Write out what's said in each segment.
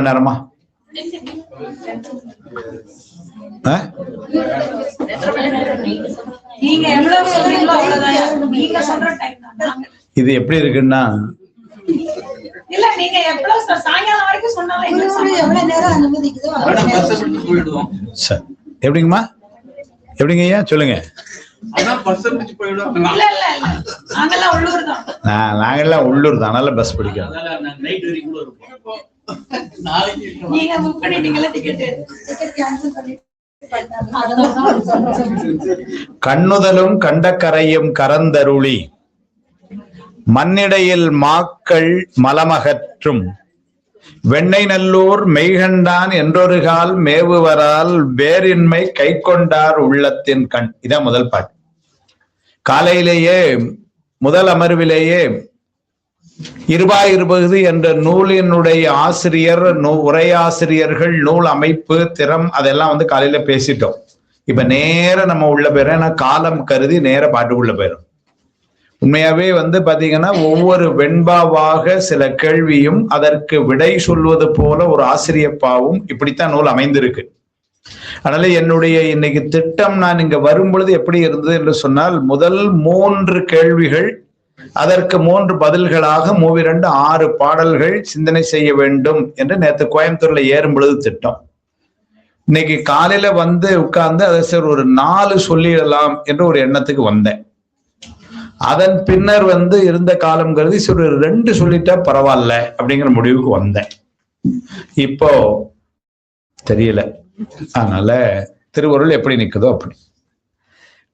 நேரமா இது எப்படி இருக்குன்னா எப்படிங்கம்மா எப்படிங்க ஐயா சொல்லுங்க. நாங்கெல்லாம் உள்ளூர் தான், அதனால பஸ் பிடிக்கும். கண்ணுதலும் கண்டக்கரையும் கரந்தருளி மண்ணிடையில் மாக்கள் மலமகற்றும் வெண்ணை நல்லூர் மெய்கண்டான் என்றொருகால் மேவுவரால் வேறின்மை கை கொண்டார் உள்ளத்தின் கண். இதான் முதல் பாட்டு. காலையிலேயே முதல் அமர்விலேயே இருபது என்ற நூலினுடைய ஆசிரியர், உரையாசிரியர்கள், நூல் அமைப்பு, திறம் அதெல்லாம் காலையில பேசிட்டோம். இப்ப நேர நம்ம உள்ள போயிடும். ஏன்னா காலம் கருதி நேர பாட்டுக்குள்ள போயிடும். உண்மையாவே பாத்தீங்கன்னா ஒவ்வொரு வெண்பாவாக சில கேள்வியும் அதற்கு விடை சொல்வது போல ஒரு ஆசிரியப்பாவும் இப்படித்தான் நூல் அமைந்திருக்கு. அதனால என்னுடைய இன்னைக்கு திட்டம், நான் இங்க வரும் பொழுது எப்படி இருந்தது என்று சொன்னால், முதல் 3 கேள்விகள், அதற்கு 3 பதில்களாக 6 பாடல்கள் சிந்தனை செய்ய வேண்டும் என்று நேற்று கோயம்புத்தூர்ல ஏறும் பொழுது திட்டம். இன்னைக்கு காலையில உட்கார்ந்து அதை சரி ஒரு 4 சொல்லிடலாம் என்ற ஒரு எண்ணத்துக்கு வந்தேன். அதன் பின்னர் இருந்த காலம் கருதி ஒரு 2 சொல்லிட்டா பரவாயில்ல அப்படிங்கிற முடிவுக்கு வந்தேன். இப்போ தெரியல, அதனால திருவருள் எப்படி நிக்குதோ அப்படி.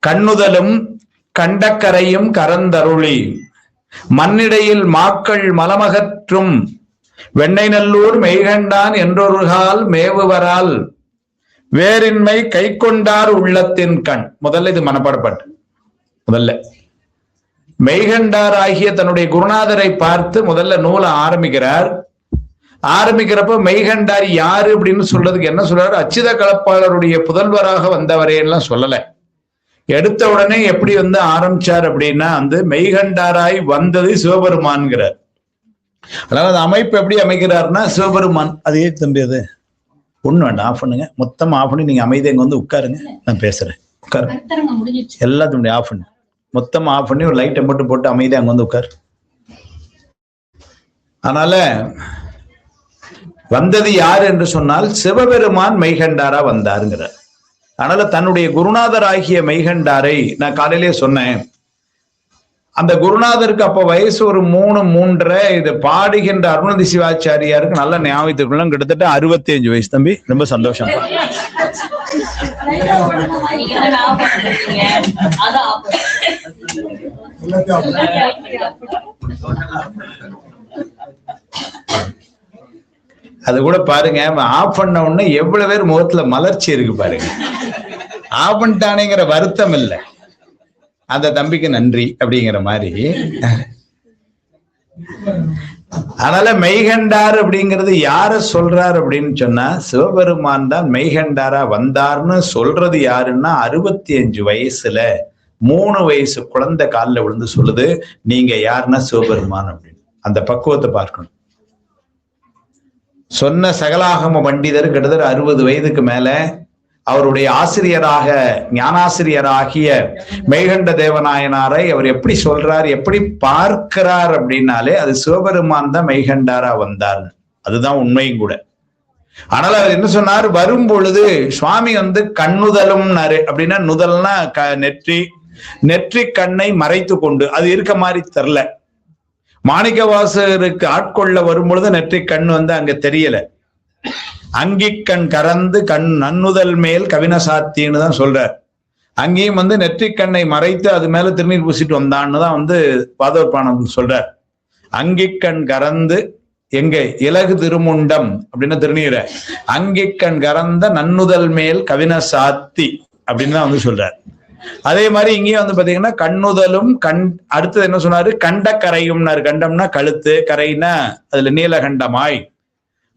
கண்ணுதலும் கண்டக்கரையும் கரந்தருளி மண்ணிடையில் மாக்கள் மலமகற்றும் வெண்ணை நல்லூர் மெய்கண்டான் என்றொருகால் மேவுவரால் வேறின்மை கை கொண்டார் உள்ளத்தின் கண். முதல்ல இது மனப்பாடப்பட்டு முதல்ல மெய்கண்டார் ஆகிய தன்னுடைய குருநாதரை பார்த்து முதல்ல நூலை ஆரம்பிக்கிறப்ப மெய்கண்டார் யாரு அப்படின்னு சொல்றதுக்கு என்ன சொல்றாரு? அச்சித கலப்பாளருடைய புதல்வராக வந்தவரே எல்லாம் சொல்லல. எடுத்த உடனே எப்படி ஆரம்பிச்சார் அப்படின்னா மெய்கண்டாராய் வந்தது சிவபெருமான்கிறார். அதாவது அமைப்பு எப்படி அமைக்கிறாருன்னா சிவபெருமான். அதே தம்பி அது ஒண்ணு வேண்டாம், ஆஃப் பண்ணுங்க, மொத்தம் ஆஃப் பண்ணி நீங்க அமைதியை இங்க உட்காருங்க, நான் பேசுறேன். உட்காருங்க, எல்லாத்தையும் ஆஃப் பண்ணு, மொத்தம் ஆஃப் பண்ணி ஒரு லைட்டை மட்டும் போட்டு அமைதியா அங்க உட்காரு. அதனால வந்தது யார் என்று சொன்னால் சிவபெருமான் மெய்கண்டாரா வந்தாருங்கிறார். அதனால தன்னுடைய குருநாதர் ஆகிய மெய்கண்டாரை நான் காலையிலேயே சொன்னேன். அந்த குருநாதருக்கு அப்ப வயசு ஒரு 3-3.5. இது பாடுகின்ற அருணதி சிவாச்சாரியாருக்கு நல்ல ஞாபகத்துக்குள்ள கிட்டத்தட்ட 65 வயசு. தம்பி ரொம்ப சந்தோஷம். அது கூட பாருங்க, ஆஃப் பண்ண உடனே எவ்வளவு பேர் முகத்துல மலர்ச்சி இருக்கு பாருங்க. ஆஃப் பண்ணிட்டானேங்கிற வருத்தம் இல்லை, அந்த தம்பிக்கு நன்றி அப்படிங்கிற மாதிரி. அதனால மெய்கண்டார் அப்படிங்கிறது யார சொல்றார் அப்படின்னு சொன்னா சிவபெருமான் தான் மெய்கண்டாரா வந்தார்னு சொல்றது யாருன்னா 65 வயசுல 3 வயசு குழந்தை காலில் விழுந்து சொல்லுது, நீங்க யாருன்னா சிவபெருமான் அப்படின்னு. அந்த பக்குவத்தை பார்க்கணும். சொன்ன சகலாகம பண்டிதர் கிட்டத்தட்ட 60 வயதுக்கு மேல அவருடைய ஆசிரியராக ஞானாசிரியராகிய மெய்கண்ட தேவநாயனாரை அவர் எப்படி சொல்றார், எப்படி பார்க்கிறார் அப்படின்னாலே அது சிவபெருமான் தான் மெய்கண்டாரா வந்தார். அதுதான் உண்மையும் கூட. ஆனால் அவர் என்ன சொன்னார், வரும் பொழுது சுவாமி கண்ணுதலும் அப்படின்னா நுதல்னா நெற்றி கண்ணை மறைத்து கொண்டு, அது இருக்க மாதிரி தெரில. மாணிக்கவாசகருக்கு ஆட்கொள்ள வரும் பொழுது நெற்றி கண் அங்க தெரியல. அங்கிக்கண் கறந்து கண் நன்னுதல் மேல் கவின சாத்தின்னு தான் சொல்றார். அங்கேயும் நெற்றி கண்ணை மறைத்து அது மேல திருநீர் பூசிட்டு வந்தான்னு தான் பாதோர்பானம் சொல்றார். அங்கிக்கண் கறந்து எங்க இலகு திருமுண்டம் அப்படின்னு திருநீரை அங்கிக்கண் கறந்த நன்னுதல் மேல் கவின சாத்தி அப்படின்னு தான் சொல்றார். அதே மாதிரி இங்கேயும் பாத்தீங்கன்னா கண்ணுதலும் அடுத்தது என்ன சொன்னாரு, கண்டக்கரையும்னாரு. கண்டம்னா கழுத்து, கரைனா அதுல நீலகண்டமாய்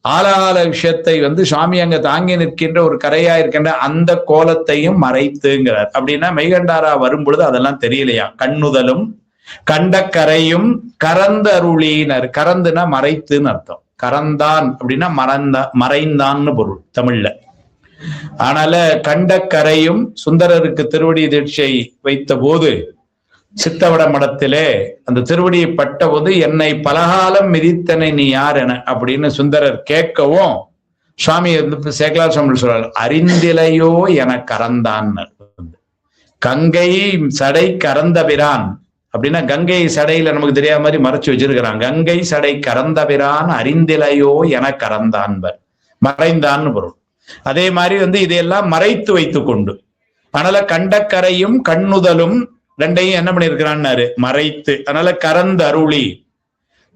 ஆளாள விஷயத்தை சுவாமி அங்க தாங்கி நிற்கின்ற ஒரு கரையா இருக்கின்ற அந்த கோலத்தையும் மறைத்துங்கிறார். அப்படின்னா மெய்கண்டாரா வரும் பொழுது அதெல்லாம் தெரியலையா. கண்ணுதலும் கண்டக்கரையும் கரந்து அருளினர். கரந்துனா மறைத்துன்னு அர்த்தம். கரந்தான் அப்படின்னா மறைந்தான்னு பொருள் தமிழ்ல. ஆனால கண்டக்கரையும் சுந்தரருக்கு திருவடி தீட்சை வைத்த போது சித்தவட மடத்திலே அந்த திருவடியை பட்ட போது என்னை பலகாலம் மிதித்தனை நீ யார் என அப்படின்னு சுந்தரர் கேட்கவும் சுவாமி சேக்கலார் சுவாமி சொல்றாரு, அறிந்திலையோ என கரந்தான். கங்கை சடை கரந்தபிரான் அப்படின்னா கங்கை சடையில நமக்கு தெரியாத மாதிரி மறைச்சு வச்சிருக்கிறான். கங்கை சடை கரந்தபிரான் அறிந்திலையோ என கரந்தான்பர், மறைந்தான்னு பொருள். அதே மாதிரி இதையெல்லாம் மறைத்து வைத்துக் கொண்டு, அதனால கண்டக்கரையும் கண்ணுதலும் ரெண்டையும் என்ன பண்ணிருக்கிறான்னாரு, மறைத்து. அதனால கரந்த அருளி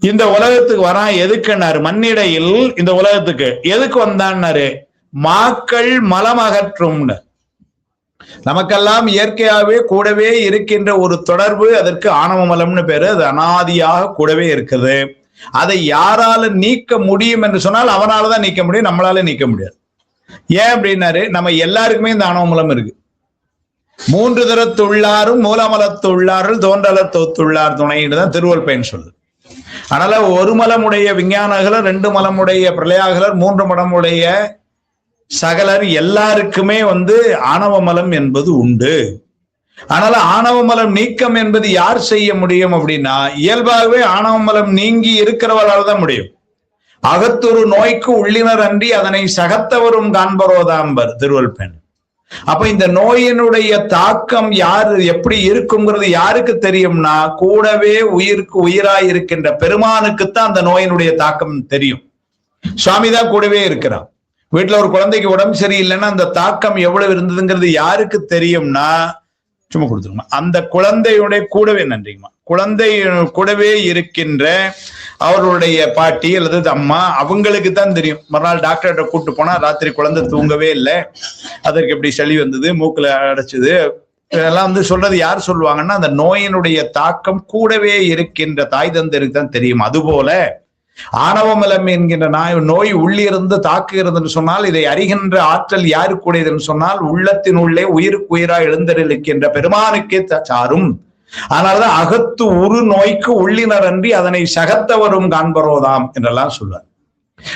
இந்த உலகத்துக்கு வரான் எதுக்குன்னாரு, மண்ணிடையில் இந்த உலகத்துக்கு எதுக்கு வந்தான்னாரு, மாக்கள் மலம் அகற்றும்னு. நமக்கெல்லாம் இயற்கையாவே கூடவே இருக்கின்ற ஒரு தொடர்பு, அதற்கு ஆணவ மலம்னு பேரு. அது அனாதியாக கூடவே இருக்குது. அதை யாரால நீக்க முடியும் என்று சொன்னால் அவனாலதான் நீக்க முடியும், நம்மளால நீக்க முடியாது. ஏன் அப்படின்னாரு, நம்ம எல்லாருக்குமே இந்த ஆணவ மலம் இருக்கு. 3 தரத்துள்ளாரும் மூலமலத்துள்ளார்கள் தோன்றலர் தோத்துள்ளார் துணைன்னு தான் திருவள்ளுவர் பயன் சொல்லுது. அதனால 1 மலமுடைய விஞ்ஞானகலர், 2 மலமுடைய பிரளயாகலர், 3 மலமுடைய சகலர் எல்லாருக்குமே ஆணவ மலம் என்பது உண்டு. அதனால ஆணவ மலம் நீக்கம் என்பது யார் செய்ய முடியும் அப்படின்னா, இயல்பாகவே ஆணவ மலம் நீங்கி இருக்கிறவர்களால் தான் முடியும். அகத்தொரு நோய்க்கு உள்ளினர் அன்றி அதனை சகத்தவரும் காண்பரோதாம்பர் திருவள்ளுவர். அப்ப இந்த நோயினுடைய தாக்கம் யாரு எப்படி இருக்குங்கிறது யாருக்கு தெரியும்னா, கூடவே உயிருக்கு உயிராய் இருக்கின்ற பெருமானுக்குத்தான் அந்த நோயினுடைய தாக்கம் தெரியும். சுவாமிதான் கூடவே இருக்கிறான். வீட்டுல ஒரு குழந்தைக்கு உடம்பு சரியில்லைன்னா அந்த தாக்கம் எவ்வளவு இருந்ததுங்கிறது யாருக்கு தெரியும்னா, சும்மா கொடுத்துருமா, அந்த குழந்தையுடைய கூடவே, நன்றிங்கம்மா, குழந்தை கூடவே இருக்கின்ற அவருடைய பாட்டி அல்லது அம்மா, அவங்களுக்கு தான் தெரியும். மறுநாள் டாக்டர்கிட்ட கூப்பிட்டு போனா ராத்திரி குழந்தை தூங்கவே இல்லை, அதற்கு எப்படி சளி வந்தது, மூக்குல அடைச்சது, இதெல்லாம் சொல்றது யார் சொல்லுவாங்கன்னா, அந்த நோயினுடைய தாக்கம் கூடவே இருக்கின்ற தாய் தந்தருக்கு தான் தெரியும். அதுபோல ஆணவமலம் என்கின்ற நோய் உள்ளிருந்து தாக்குகிறதுன்னு சொன்னால், இதை அறிகின்ற ஆற்றல் யாருக்குடையதுன்னு சொன்னால், உள்ளத்தின் உள்ளே உயிருக்கு உயிராய் எழுந்தருளிக்கின்ற பெருமானுக்கே சாரும். அதனாலதான் அகத்து உரு நோய்க்கு உள்ளினர் அன்றி அதனை சகத்தவரும் காண்பரோதாம் என்றெல்லாம் சொல்வார்.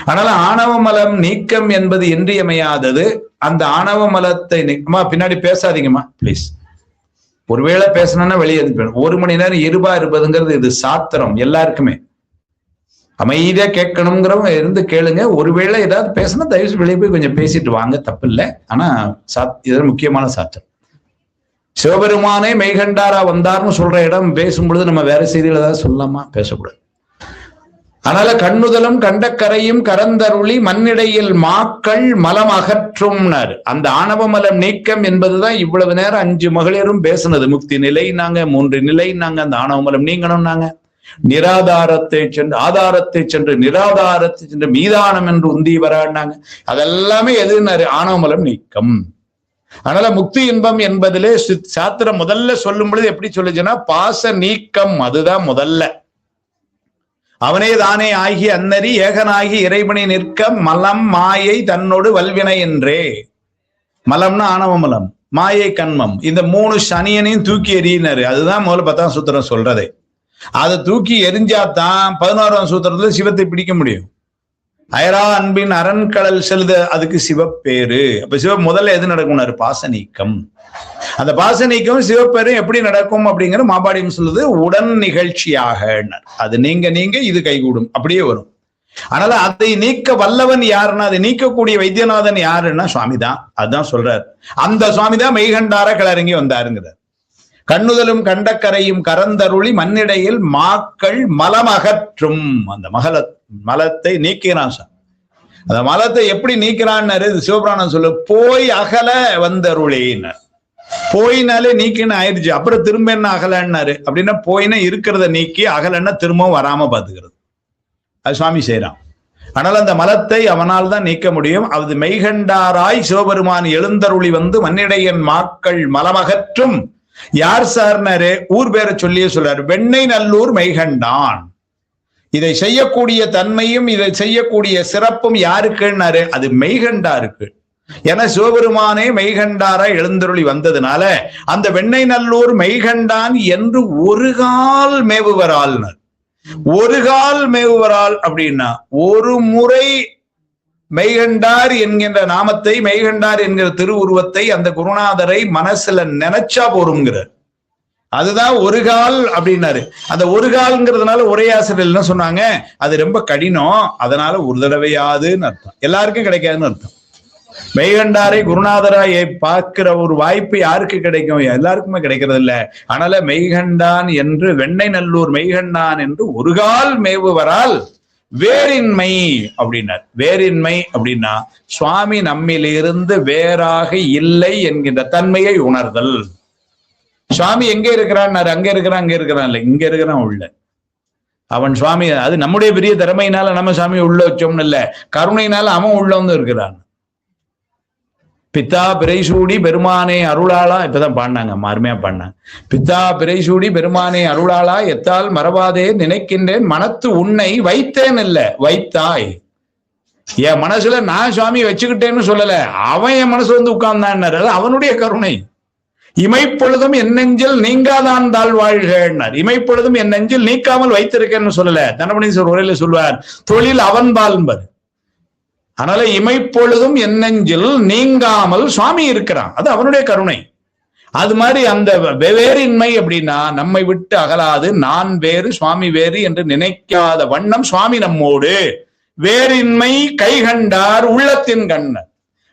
அதனால ஆணவ மலம் நீக்கம் என்பது இன்றியமையாதது. அந்த ஆணவ மலத்தை பின்னாடி பேசாதீங்கம்மா பிளீஸ். ஒருவேளை பேசணும்னா வெளியே 1 மணி நேரம் இருபா இருப்பதுங்கிறது இது சாத்திரம். எல்லாருக்குமே அமைதியா கேட்கணுங்கிறவங்க இருந்து கேளுங்க. ஒருவேளை ஏதாவது பேசணும் தயவு வெளியே போய் கொஞ்சம் பேசிட்டு வாங்க, தப்பு இல்லை. ஆனா இது முக்கியமான சாத்திரம். சிவபெருமானே மெய்கண்டாரா வந்தார்னு சொல்ற இடம் பேசும்பொழுது நம்ம வேற செய்திகள் ஏதாவது சொல்லலாமா? பேசக்கூடாது. அதனால கண்ணுதலும் கண்டக்கரையும் கரந்தருளி மண்ணிடையில் மாக்கள் மலம் அகற்றும்னாரு. அந்த ஆணவ மலம் நீக்கம் என்பதுதான் இவ்வளவு நேரம் 5 மகளிரும் பேசுனது. முக்தி நிலை நாங்க, 3 நிலை நாங்க, அந்த ஆணவ மலம் நீங்கணும் நாங்க, நிராதாரத்தை சென்று ஆதாரத்தை சென்று நிராதாரத்தை சென்று மீதானம் என்று உந்தி வராண்டாங்க. அதெல்லாமே எதுனாரு, ஆணவ மலம் நீக்கம். அதனால முக்தி இன்பம் என்பதிலே சாத்திரம் முதல்ல சொல்லும் பொழுது எப்படி சொல்லுச்சுன்னா, பாச நீக்கம். அதுதான் முதல்ல. அவனே தானே ஆகி அன்னறி ஏகனாகி இறைவனை நிற்க மலம் மாயை தன்னோடு வல்வினை என்றே. மலம்னா ஆணவ மலம், மாயை கண்மம், இந்த 3 சனியனையும் தூக்கி எறியினாரு. அதுதான் முதல்ல 10ஆம் சூத்திரம் சொல்றதே. அதை தூக்கி எரிஞ்சாதான் 11ஆம் சூத்திரத்துல சிவத்தை பிடிக்க முடியும். அயரா அன்பின் அரண்கடல் செல்த, அதுக்கு சிவப்பேரு. அப்ப சிவ முதல்ல எது நடக்கும்னாரு, பாச நீக்கம். அந்த பாச நீக்கம் சிவப்பேரும் எப்படி நடக்கும் அப்படிங்கிற மாபாடியம் சொல்லுது, உடன் நிகழ்ச்சியாக. அது நீங்க இது கைகூடும், அப்படியே வரும். அதனால அதை நீக்க வல்லவன் யாருன்னா, அதை நீக்கக்கூடிய வைத்தியநாதன் யாருன்னா சுவாமி தான். அதுதான் சொல்றாரு. அந்த சுவாமி தான் மெய்கண்டார கிளறங்கி வந்தாருங்கிறார். கண்ணுதலும் கண்டக்கரையும் கரந்தருளி மண்ணிடையில் மாக்கள் மலம் அகற்றும். அந்த மலத்தை நீக்கிறான் சார். அந்த மலத்தை எப்படி நீக்கிறான்னு சிவபுராணம் சொல்லு, போய் அகல வந்தருளினார். போயினாலே நீக்கின்னு ஆயிடுச்சு. அப்புறம் திரும்ப என்ன அகலன்னாரு அப்படின்னா, போயினா இருக்கிறத நீக்கி, அகலன்னா திரும்பவும் வராம பாத்துக்கிறது. அது சுவாமி செய்யறான். ஆனால் அந்த மலத்தை அவனால் தான் நீக்க முடியும். அது மெய்கண்டாராய் சிவபெருமான் எழுந்தருளி மண்ணிடையன் மாக்கள் மலமகற்றும். யார் சார்னாரு, ஊர் பேரை சொல்லியே சொல்றாரு, வெண்ணை நல்லூர் மெய்கண்டான். இதை செய்யக்கூடிய தன்மையும் இதை செய்யக்கூடிய சிறப்பும் யாருக்குன்னாரு, அது மெய்கண்டாருக்கு. ஏன்னா சிவபெருமானே மெய்கண்டாரா எழுந்தருளி வந்ததுனால அந்த வெண்ணை நல்லூர் மெய்கண்டான் என்று ஒரு கால் மேவுவரால்னர். ஒரு கால் மேவுவரால் அப்படின்னா ஒரு முறை மெய்கண்டார் என்கின்ற நாமத்தை, மெய்கண்டார் என்கிற திருவுருவத்தை, அந்த குருநாதரை மனசுல நினைச்சா போருங்கிறார். அதுதான் ஒரு கால் அப்படின்னாரு. அந்த ஒரு கால்ங்கிறதுனால உரையாசிரியர் என்ன சொன்னாங்க, அது ரொம்ப கடினம், அதனால ஒரு தடவையாதுன்னு அர்த்தம். எல்லாருக்கும் கிடைக்காதுன்னு அர்த்தம். மெய்கண்டாரை குருநாதராயை பார்க்கிற ஒரு வாய்ப்பு யாருக்கு கிடைக்கும்? எல்லாருக்குமே கிடைக்கிறது இல்ல. அதனால மெய்கண்டான் என்று, வெண்ணை நல்லூர் மெய்கண்டான் என்று ஒரு கால் மேவுவரால் வேறின்மை அப்படின்னார். வேறின்மை அப்படின்னா சுவாமி நம்மிலிருந்து வேறாக இல்லை என்கின்ற தன்மையை உணர்தல். சுவாமி எங்க இருக்கிறான்? அங்க இருக்கிறான், அங்க இருக்கிறான் இல்ல, இங்க இருக்கிறான் உள்ள. அவன் சுவாமி, அது நம்முடைய பெரிய திறமையினால நம்ம சுவாமி உள்ள வச்சோம்னு இல்ல, கருணையினால அவன் உள்ள வந்து இருக்கிறான். பித்தா பிறைசூடி பெருமானே அருளாளா, இப்பதான் பாடினாங்க, அருமையா பாடினாங்க. பித்தா பிறைசூடி பெருமானே அருளாளா, எத்தால் மறவாதே நினைக்கின்றேன் மனத்து உன்னை வைத்தேன் இல்ல வைத்தாய். என் மனசுல நான் சுவாமி வச்சுக்கிட்டேன்னு சொல்லல, அவன் என் மனசு வந்து உட்கார்ந்தான்னாரு. அவனுடைய கருணை. இமைப்பொழுதும் என் நெஞ்சில் நீங்காதான் தாழ் வாழ்கிறார். இமைப்பொழுதும் என் நெஞ்சில் நீக்காமல் வைத்திருக்கேன்னு சொல்லல. தனபனீஸ்வரர் உரையில சொல்வார், தொழில் அவன் பால்பர். அதனால இமைப்பொழுதும் என் நெஞ்சில் நீங்காமல் சுவாமி இருக்கிறான், அது அவனுடைய கருணை. அது மாதிரி அந்த வேறின்மை அப்படின்னா நம்மை விட்டு அகலாது, நான் வேறு சுவாமி வேறு என்று நினைக்காத வண்ணம் சுவாமி நம்மோடு. வேறின்மை கைகண்டார் உள்ளத்தின் கண்ணர்.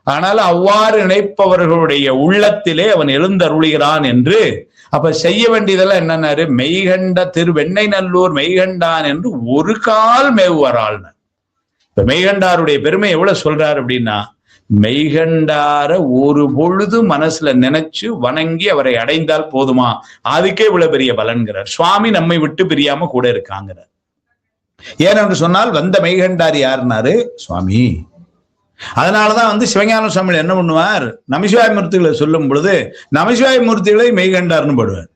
ஆனால் அவ்வாறு நினைப்பவர்களுடைய உள்ளத்திலே அவன் எழுந்தருளுகிறான் என்று. அப்ப செய்ய வேண்டியதெல்லாம் என்னன்னாரு, மெய்கண்ட வெண்ணை நல்லூர் மெய்கண்டான் என்று ஒரு கால் மேவுவரால். இப்ப மெய்கண்டாருடைய பெருமை எவ்வளவு சொல்றாரு அப்படின்னா, மெய்கண்டார ஒரு பொழுது மனசுல நினைச்சு வணங்கி அவரை அடைந்தால் போதுமா, அதுக்கே இவ்வளவு பெரிய பலன்கிறார். சுவாமி நம்மை விட்டு பிரியாம கூட இருக்காங்கிறார். ஏனென்று சொன்னால் வந்த மெய்கண்டார் யாருன்னாரு, சுவாமி. அதனாலதான் சிவஞான சுவாமி என்ன பண்ணுவார், நமசிவாய மூர்த்திகளை சொல்லும் பொழுது நமசிவாய மூர்த்திகளை மெய்கண்டார்னு போடுவார்.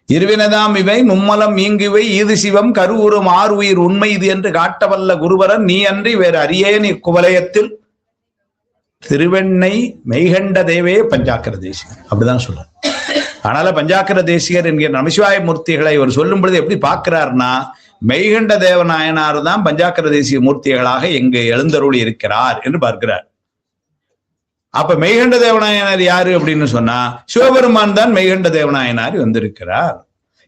இருவினதாம் இவை மும்மலம் மீங்குவை ஈது சிவம் கருவுறும் ஆறு உயிர் உண்மை இது என்று காட்டவல்ல குருவரன் நீ அன்றி வேறு அறியேன் இக்குவலயத்தில் திருவெண்ணை மெய்கண்ட தேவே பஞ்சாக்கர தேசிகர். அப்படிதான் சொல்றார். அதனால பஞ்சாக்கர தேசிகர் என்கிற நமசிவாய மூர்த்திகளை இவர் சொல்லும் பொழுது எப்படி பார்க்கிறார்னா, மெய்கண்ட தேவநாயனார் தான் பஞ்சாக்கர தேசிய மூர்த்திகளாக எங்கு எழுந்தருளி இருக்கிறார் என்று பார்க்கிறார். அப்ப மெய்கண்ட தேவநாயனார் யாரு அப்படின்னு சொன்னா, சிவபெருமான் தான் மெய்கண்ட தேவநாயனார் வந்திருக்கிறார்.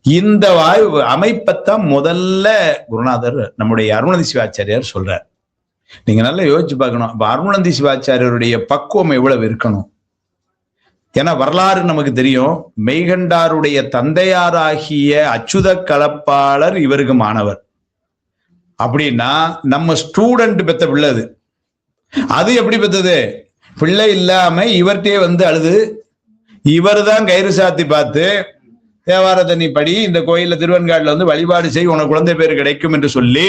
இந்த அமைப்பத்தான் முதல்ல குருநாதர் நம்முடைய அருணந்தி சிவாச்சாரியார் சொல்றார். நீங்க நல்லா யோசிச்சு பார்க்கணும். அப்ப அருணந்தி சிவாச்சாரியருடைய பக்குவம் எவ்வளவு இருக்கணும். ஏன்னா வரலாறு நமக்கு தெரியும். மெய்கண்டாருடைய தந்தையாராகிய அச்சுத கலப்பாளர் இவருக்கு மாணவர். அப்படின்னா நம்ம ஸ்டூடெண்ட் பெத்த பிள்ளை அது எப்படி பெத்தது? பிள்ளை இல்லாம இவர்கிட்டயே அழுது, இவர் தான் கயிறு சாத்தி பார்த்து தேவாரத்தை நீ படி, இந்த கோயில்ல திருவெண்காடுல வழிபாடு செய், உனக்கு குழந்தை பேர் கிடைக்கும் என்று சொல்லி,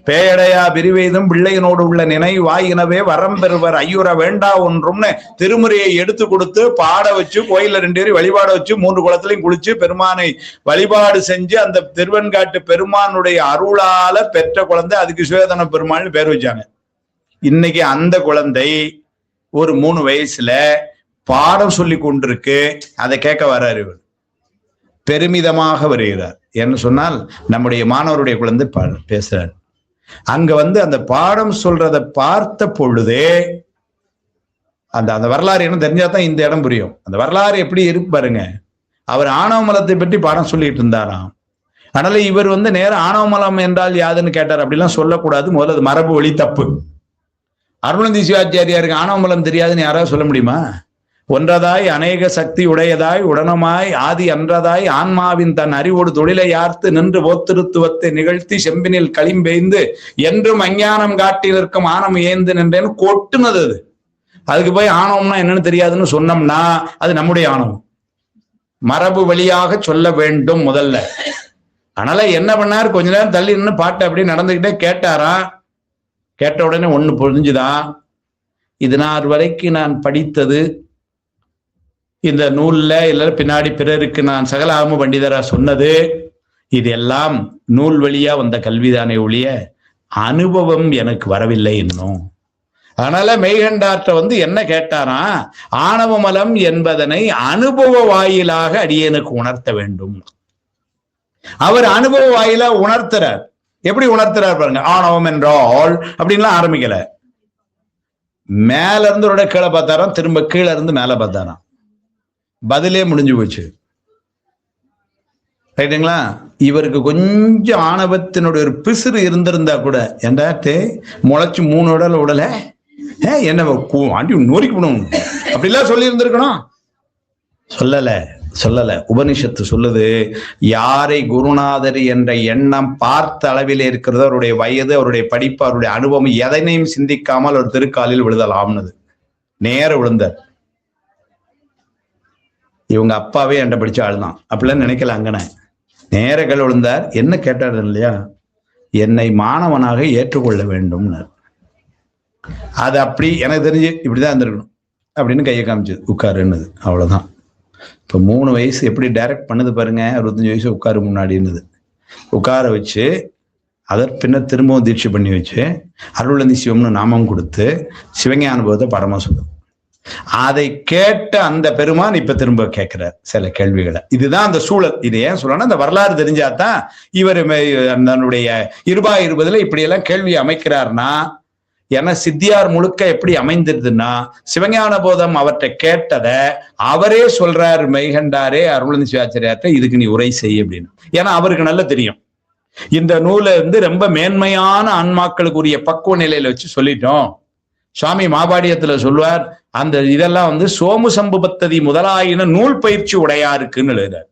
பேயடையா பிரிவெய்தும் பிள்ளையினோடு உள்ள நினை வாயினவே வரம் பெறுவர் ஐயுற வேண்டா ஒன்றும்னு திருமுறையை எடுத்து கொடுத்து பாட வச்சு, கோயில்ல 2 பேரும் வழிபாட வச்சு 3 குளத்திலையும் குளிச்சு பெருமானை வழிபாடு செஞ்சு அந்த திருவெண்காட்டு பெருமானுடைய அருளால பெற்ற குழந்தை, அதுக்கு சுவேதன பெருமாள்னு பேர் வச்சாங்க. இன்னைக்கு அந்த குழந்தை ஒரு 3 வயசுல பாடம் சொல்லி கொண்டிருக்கு. அதை கேட்க வர்றாரு இவர், பெருமிதமாக வருகிறார். என்று சொன்னால் நம்முடைய மாணவருடைய குழந்தை பேசுறாரு. அங்க அந்த பாடம் சொல்றதை பார்த்த பொழுதே அந்த வரலாறு என்ன தெரிஞ்சாதான் இந்த இடம் புரியும். அந்த வரலாறு எப்படி இருக்கு பாருங்க. அவர் ஆணவ மலத்தை பற்றி பாடம் சொல்லிட்டு இருந்தாராம். அதனால இவர் நேரம் ஆணவ மலம் என்றால் யாதுன்னு கேட்டார். அப்படிலாம் சொல்லக்கூடாது, முதல்ல அது மரபு வழி தப்பு. அருணந்தி சிவாச்சாரியாருக்கு ஆணவ மலம் தெரியாதுன்னு யாராவது சொல்ல முடியுமா? ஒன்றதாய் அநேக சக்தி உடையதாய் உடனமாய் ஆதி அன்றதாய் ஆன்மாவின் தன் அறிவோடு தொழிலை யார்த்து நின்று போத்திருத்துவத்தை நிகழ்த்தி செம்பினில் களிம்பெய்ந்து என்றும் அஞ்ஞானம் காட்டி நிற்கும் ஆணம் ஏந்து நின்றேன்னு கொட்டுனது அது. அதுக்கு போய் ஆணவம்னா என்னன்னு தெரியாதுன்னு சொன்னோம்னா அது நம்முடைய ஆணவம். மரபு வழியாக சொல்ல வேண்டும் முதல்ல. அதனால என்ன பண்ணார், கொஞ்ச நேரம் தள்ளி நின்று பாட்டு அப்படி நடந்துகிட்டே கேட்டாரா. கேட்ட உடனே ஒண்ணு புரிஞ்சுதான், இது நாள் வரைக்கும் நான் படித்தது இந்த நூல்ல இல்ல பின்னாடி பிறருக்கு நான் சகலாம பண்டிதரா சொன்னது, இது எல்லாம் நூல் வழியா வந்த கல்விதானே ஒழிய அனுபவம் எனக்கு வரவில்லை இன்னும். அதனால மெய்கண்டார்ட்ட என்ன கேட்டாரா, ஆணவ மலம் என்பதனை அனுபவ வாயிலாக அடியனுக்கு உணர்த்த வேண்டும். அவர் அனுபவ வாயில உணர்த்துறார். எப்படி உணர்த்துறார் பாருங்க. ஆணவம் என்றால் அப்படின்லாம் ஆரம்பிக்கல. மேல இருந்து கீழே பார்த்தாராம், திரும்ப கீழே இருந்து மேல பார்த்தாராம். பதிலே முடிஞ்சு போச்சு. ரைட்டுங்களா? இவருக்கு கொஞ்சம் ஆணவத்தினுடைய ஒரு பிசுறு இருந்திருந்தா கூட, ஏண்டாட்டே முளைச்சு 3 உடல் உடல என்ன ஆண்டி நோரிக்கு போடணும் அப்படிலாம் சொல்லி இருந்திருக்கணும். சொல்லல. உபனிஷத்து சொல்லுது, யாரை குருநாதர் என்ற எண்ணம் பார்த்த அளவில் இருக்கிறதோ, அவருடைய வயது, அவருடைய படிப்பு, அவருடைய அனுபவம் எதனையும் சிந்திக்காமல் ஒரு திருக்காலில் விழுதலாம்னது. நேர விழுந்தார். இவங்க அப்பாவே என்கிட்ட படிச்ச ஆள் தான், அப்படிலாம் நினைக்கல. அங்கன நேர கல் விழுந்தார். என்ன கேட்டார் இல்லையா, என்னை மாணவனாக ஏற்றுக்கொள்ள வேண்டும். அது அப்படி எனக்கு தெரிஞ்சு இப்படிதான் இருந்திருக்கணும் அப்படின்னு கையை காமிச்சது. உட்காருன்னது, அவ்வளவுதான். இப்ப 3 வயசு எப்படி டைரக்ட் பண்ணுது பாருங்க. 65 வயசு உட்காரு முன்னாடின்னுது. உட்கார வச்சு அதற்பின்ன திரும்பவும் தீட்சை பண்ணி வச்சு அருளந்தி சிவம்னு நாமம் கொடுத்து சிவஞான அனுபவத்தை படமா சொல்லுது. அதை கேட்ட அந்த பெருமான் இப்ப திரும்ப கேட்கிறார் சில கேள்விகளை. இதுதான் அந்த சூழல். இது ஏன் சொல்லணும், அந்த வரலாறு தெரிஞ்சாதான் இவர் தன்னுடைய 20 இப்படி எல்லாம் கேள்வி அமைக்கிறார்னா, ஏன்னா சித்தியார் முழுக்க எப்படி அமைந்திருதுன்னா, சிவஞான போதம் அவற்றை கேட்டதை அவரே சொல்றாரு, மெய்கண்டாரே அருளந்தி சிவாச்சாரியார்ட்ட இதுக்கு நீ உரை செய் அப்படின்னு. ஏன்னா அவருக்கு நல்லா தெரியும் இந்த நூலை ரொம்ப மேன்மையான ஆன்மாக்களுக்குரிய பக்குவ நிலையில வச்சு சொல்லிட்டோம். சுவாமி மாபாடியத்துல சொல்லுவார், அந்த இதெல்லாம் சோமு சம்பு பத்ததி முதலாயின நூல் பயிற்சி உடையாருக்குன்னு எழுதுறார்.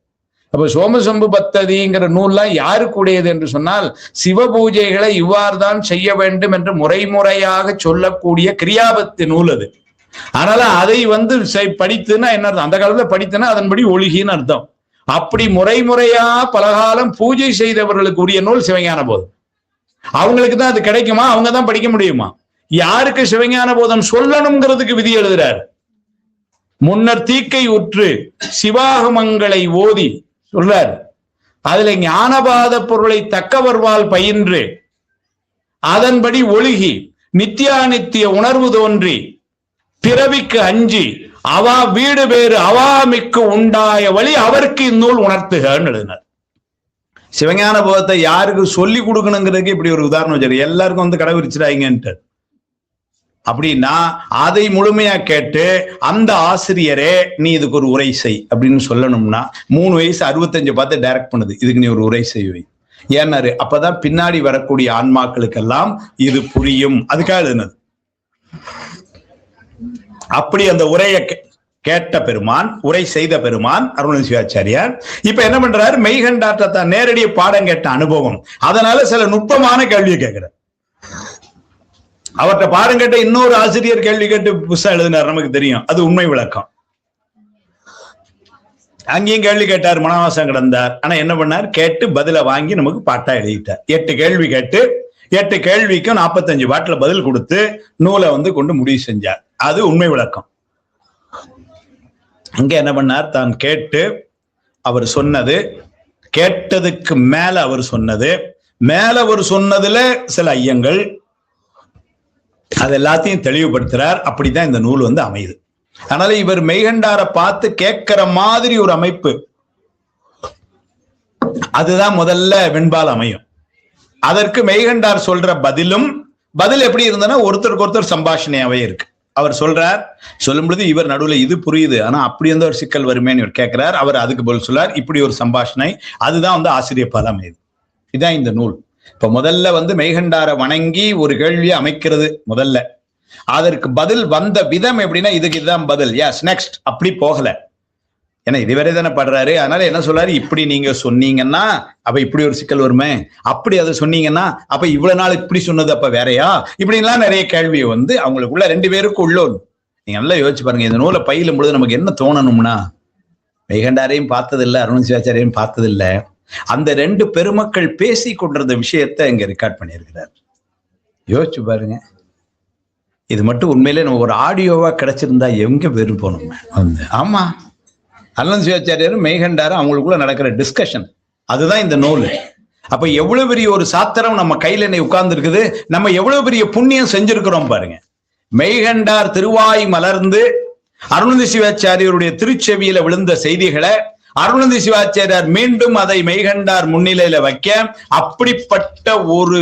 அப்ப சோமசம்பு பத்ததிங்கிற நூல்லாம் யாருக்கு உடையது என்று சொன்னால், சிவ பூஜைகளை இவ்வாறு தான் செய்ய வேண்டும் என்று முறைமுறையாக சொல்லக்கூடிய கிரியாபத்து நூல் அது. அதனால அதை படித்துன்னா என்ன அர்த்தம், அந்த காலத்துல படித்துன்னா அதன்படி ஒழுகின்னு அர்த்தம். அப்படி முறைமுறையா பலகாலம் பூஜை செய்தவர்களுக்கு உரிய நூல் சிவஞான போதம். அவங்களுக்கு தான் அது கிடைக்குமா, அவங்க தான் படிக்க முடியுமா? யாருக்கு சிவஞான போதம் சொல்லணுங்கிறதுக்கு விதி எழுதுறாரு. முன்னர் தீக்கை உற்று சிவாகமங்களை ஓதி சொல்றார். அதுல ஞானபாத பொருளை தக்கவர்வால் பயின்று அதன்படி ஒழுகி நித்தியானித்திய உணர்வு தோன்றி பிறவிக்கு அஞ்சி அவா வீடு வேறு அவாமிக்கு உண்டாய வழி அவருக்கு இந்நூல் உணர்த்துகன்னு எழுதினார். சிவஞான போதத்தை யாருக்கு சொல்லி கொடுக்கணுங்கிறதுக்கு இப்படி ஒரு உதாரணம் வச்சாரு. எல்லாருக்கும் கடைபிடிச்சிடாங்கன்ட்டு. அப்படின்னா அதை முழுமையா கேட்டு அந்த ஆசிரியரே நீ இதுக்கு ஒரு உரை செய் அப்படின்னு சொல்லணும்னா, 3 வயசு 65 பார்த்து டைரக்ட் பண்ணுது, இதுக்கு நீ ஒரு உரை செய்வை ஏன்னாரு. அப்பதான் பின்னாடி வரக்கூடிய ஆன்மாக்களுக்கெல்லாம் இது புரியும். அதுக்காக எழுதுனது. அப்படி அந்த உரையை கேட்ட பெருமான், உரை செய்த பெருமான் அருணந்தி சிவாச்சாரியார் இப்ப என்ன பண்றாரு, மெய்கண்டாற்ற தான் நேரடிய பாடம் கேட்ட அனுபவம். அதனால சில நுட்பமான கேள்வியை கேட்கிறார். அவர்கிட்ட பாடம் கேட்ட இன்னொரு ஆசிரியர் கேள்வி கேட்டு புதுசா எழுதினார், நமக்கு தெரியும், அது உண்மை விளக்கம். அங்கேயும் கேள்வி கேட்டார், மனவாசம் கிடந்தார். ஆனா என்ன பண்ணார், கேட்டு பதில வாங்கி நமக்கு பாட்டா எழுதிட்டார். 8 கேள்வி கேட்டு 8 கேள்விக்கும் 45 பாட்டுல பதில் கொடுத்து நூலை கொண்டு முடிவு செஞ்சார். அது உண்மை விளக்கம். அங்க என்ன பண்ணார், தான் கேட்டு அவர் சொன்னது, கேட்டதுக்கு மேல அவர் சொன்னது, மேல அவர் சொன்னதுல சில ஐயங்கள், அது எல்லாத்தையும் தெளிவுபடுத்துறார். அப்படிதான் இந்த நூல் அமையுது. அதனால இவர் மெய்கண்டார பார்த்து கேட்கிற மாதிரி ஒரு அமைப்பு, அதுதான் முதல்ல வெண்பால் அமையும். அதற்கு மெய்கண்டார் சொல்ற பதில் எப்படி இருந்ததுன்னா, ஒருத்தருக்கு ஒருத்தர் சம்பாஷணையாவே இருக்கு. அவர் சொல்றார், சொல்லும் பொழுது இவர் நடுவில் இது புரியுது, ஆனா அப்படி ஒரு சிக்கல் வருமேன்னு இவர் கேட்கிறார். அவர் அதுக்கு பதில் சொல்லார். இப்படி ஒரு சம்பாஷணை, அதுதான் ஆசிரியர் பால் அமையுது. இதுதான் இந்த நூல். இப்ப முதல்ல மெய்கண்டார வணங்கி ஒரு கேள்வியை அமைக்கிறது முதல்ல. அதற்கு பதில் வந்த விதம் எப்படின்னா, இதுக்கு இதுதான் பதில், எஸ் நெக்ஸ்ட், அப்படி போகல. ஏன்னா இதுவரை தானே படுறாரு. அதனால என்ன சொல்றாரு, இப்படி நீங்க சொன்னீங்கன்னா அப்ப இப்படி ஒரு சிக்கல் வருமே, அப்படி அதை சொன்னீங்கன்னா அப்ப இவ்வளவு நாள் இப்படி சொன்னது அப்ப வேறையா, இப்படின்லாம் நிறைய கேள்வி அவங்களுக்குள்ள 2 பேருக்கும் உள்ள. நீங்க நல்லா யோசிச்சு பாருங்க, இந்த நூலை பயிலும் பொழுது நமக்கு என்ன தோணணும்னா, மெய்கண்டாரையும் பார்த்ததில்லை, அருணந்தி சிவாச்சாரியரையும் பார்த்ததில்லை, அந்த 2 பெருமக்கள் பேசி கொண்டிருந்த விஷயத்தை இங்க ரெக்கார்ட் பண்ணியிருக்கிறார். யோசிச்சு பாருங்க. இது மட்டும் உண்மையிலே நம்ம ஒரு ஆடியோவா கிடைச்சிருந்தா எங்க பேரும் போனோம். ஆமா, அருணந்தி சிவாச்சாரியரும் மெய்கண்டாரும் அவங்களுக்குள்ள நடக்கிற டிஸ்கஷன், அதுதான் இந்த நூல். அப்ப எவ்வளவு பெரிய ஒரு சாத்திரம் நம்ம கையில உட்கார்ந்து இருக்குது, நம்ம எவ்வளவு பெரிய புண்ணியம் செஞ்சிருக்கிறோம் பாருங்க. மெய்கண்டார் திருவாய் மலர்ந்து அருணந்தி சிவாச்சாரியருடைய திருச்செவியில விழுந்த செய்திகளை அருணந்தி சிவாச்சாரியார் மீண்டும் அதை மெய்கண்டார் முன்னிலையில வைக்க அப்படிப்பட்ட ஒரு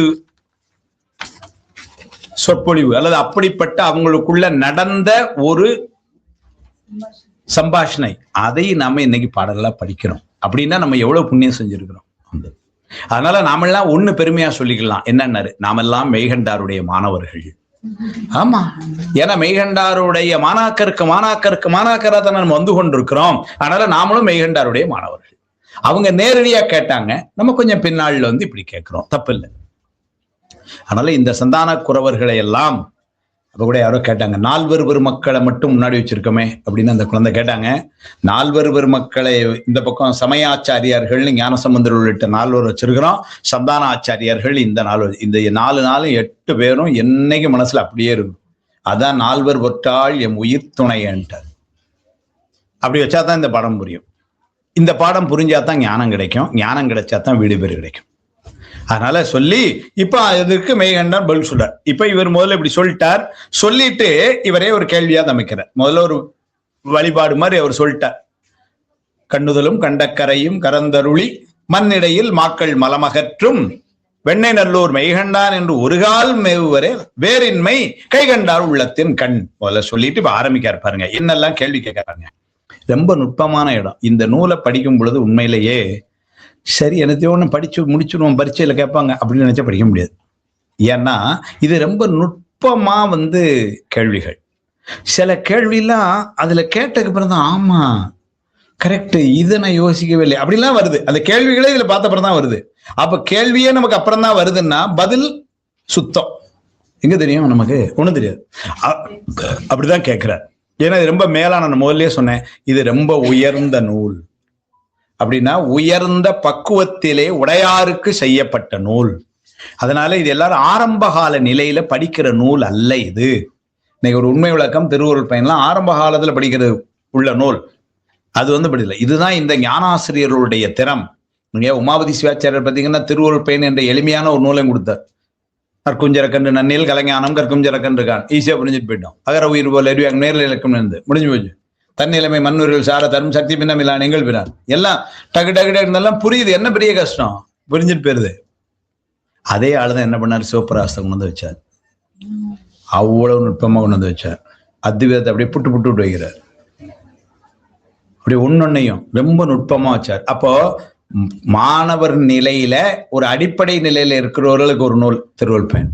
சொற்பொழிவு அல்லது அப்படிப்பட்ட அவங்களுக்குள்ள நடந்த ஒரு சம்பாஷணை, அதை நாம இன்னைக்கு பாடங்களா படிக்கிறோம். அப்படின்னா நம்ம எவ்வளவு புண்ணியம் செஞ்சிருக்கிறோம். அதனால நாமெல்லாம் ஒண்ணு பெருமையா சொல்லிக்கலாம், என்னன்னாரு, நாமெல்லாம் மெய்கண்டாருடைய மாணவர்கள். ஆமா, ஏன்னா மெய்கண்டாருடைய மாணாக்கரா தான் நம்ம வந்து கொண்டிருக்கிறோம். அதனால நாமளும் மெய்கண்டாருடைய மாணவர்கள். அவங்க நேரடியா கேட்டாங்க, நம்ம கொஞ்சம் பின்னாள்ல வந்து இப்படி கேட்கிறோம், தப்பு இல்லை. அதனால இந்த சந்தான குறவர்களை எல்லாம் அப்ப கூட யாரோ கேட்டாங்க, 4 பெருமக்களை மட்டும் முன்னாடி வச்சிருக்கோமே அப்படின்னு அந்த குழந்தை கேட்டாங்க. 4 பெருமக்களை இந்த பக்கம் சமயாச்சாரியார்கள் ஞானசம்பந்தர் உள்ளிட்ட 4 வச்சிருக்கிறோம், சந்தான ஆச்சாரியார்கள் இந்த 4, இந்த 4 நாளும் 8 பேரும் என்னைக்கு மனசுல அப்படியே இருக்கும். அதான் 4 ஒற்றாள் எம் உயிர் துணையன்ட்டார். அப்படி வச்சாதான் இந்த பாடம் புரியும். இந்த பாடம் புரிஞ்சாதான் ஞானம் கிடைக்கும், ஞானம் கிடைச்சாதான் வீடு பேர் கிடைக்கும். அதனால சொல்லி இப்ப அதுக்கு மெய்கண்டார் பதில் சொல்றார். இப்ப இவர் முதல்ல இப்படி சொல்லிட்டார். சொல்லிட்டு இவரே ஒரு கேள்வியா அமைக்கிறார். முதல்ல ஒரு வழிபாடு மாதிரி அவர் சொல்லிட்டார். கண்ணுதலும் கண்டக்கரையும் கரந்தருளி மண்ணிடையில் மாக்கள் மலமகற்றும் வெண்ணை நல்லூர் மெய்கண்டான் என்று ஒருகால் மேவுவரே வேறின்மை கைகண்டார் உள்ளத்தின் கண். முதல்ல சொல்லிட்டு இப்ப ஆரம்பிக்காரு பாருங்க, என்னெல்லாம் கேள்வி கேட்கறாங்க. ரொம்ப நுட்பமான இடம். இந்த நூலை படிக்கும் பொழுது உண்மையிலேயே சரி எனக்கு ஒன்று படிச்சு முடிச்சுடுவோம், பரீட்சையில கேட்பாங்க அப்படின்னு நினைச்சா படிக்க முடியாது. ஏன்னா இது ரொம்ப நுட்பமா வந்து கேள்விகள். சில கேள்விலாம் அதுல கேட்டதுக்கு அப்புறம் தான் ஆமா கரெக்ட், இதை நான் யோசிக்கவே இல்லை அப்படிலாம் வருது. அந்த கேள்விகளே இதுல பார்த்த அப்புறம் தான் வருது. அப்ப கேள்வியே நமக்கு அப்புறம் தான் வருதுன்னா பதில் சுத்தம் எங்க தெரியும், நமக்கு ஒண்ணும் தெரியாது. அப்படிதான் கேட்கிறார். ஏன்னா இது ரொம்ப மேலான, நான் முதல்லயே சொன்னேன், இது ரொம்ப உயர்ந்த நூல். அப்படின்னா உயர்ந்த பக்குவத்திலே உடையாருக்கு செய்யப்பட்ட நூல். அதனால இது எல்லாரும் ஆரம்ப கால நிலையில படிக்கிற நூல் அல்ல. இது இன்னைக்கு ஒரு உண்மை விளக்கம் திருவருள் பயன்லாம் ஆரம்ப காலத்துல படிக்கிறது உள்ள நூல், அது வந்து படிக்கல. இதுதான் இந்த ஞானாசிரியர்களுடைய திறம். நீங்க உமாபதி சிவாச்சாரியர் பார்த்தீங்கன்னா திருவருள் பயன் என்ற எளிமையான ஒரு நூலையும் கொடுத்தார். கற்குஞ்சரக்கன்று நன்னில் கலைஞானம் கற்குஞ்சரக்கன்று இருக்கான், ஈஸியா புரிஞ்சுட்டு போயிட்டோம். அகர உயிர் போல் அறிவாங்க நேரில் இலக்கம் இருந்து முடிஞ்சு போச்சு. தன்னிலைமை மண்ணுரில் சார தரும் சக்தி பின்னமில்லா நீங்கள் பின்னார் எல்லாம் டக்கு டக்கு டக்குன்னெல்லாம் புரியுது. என்ன பெரிய கஷ்டம், புரிஞ்சுட்டு போயிருது. அதே ஆளுதான் என்ன பண்ணாரு, சிவபிரகாசத்தை கொண்டு வந்து வச்சார். அவ்வளவு நுட்பமா கொண்டு வந்து வச்சார். அத்வைதத்தை அப்படியே புட்டு புட்டு விட்டு வைக்கிறார். அப்படி ஒன்னொன்னையும் ரொம்ப நுட்பமா வச்சார். அப்போ மாணவர் நிலையில ஒரு அடிப்படை நிலையில இருக்கிறவர்களுக்கு ஒரு நூல் திருவருள் பயன்.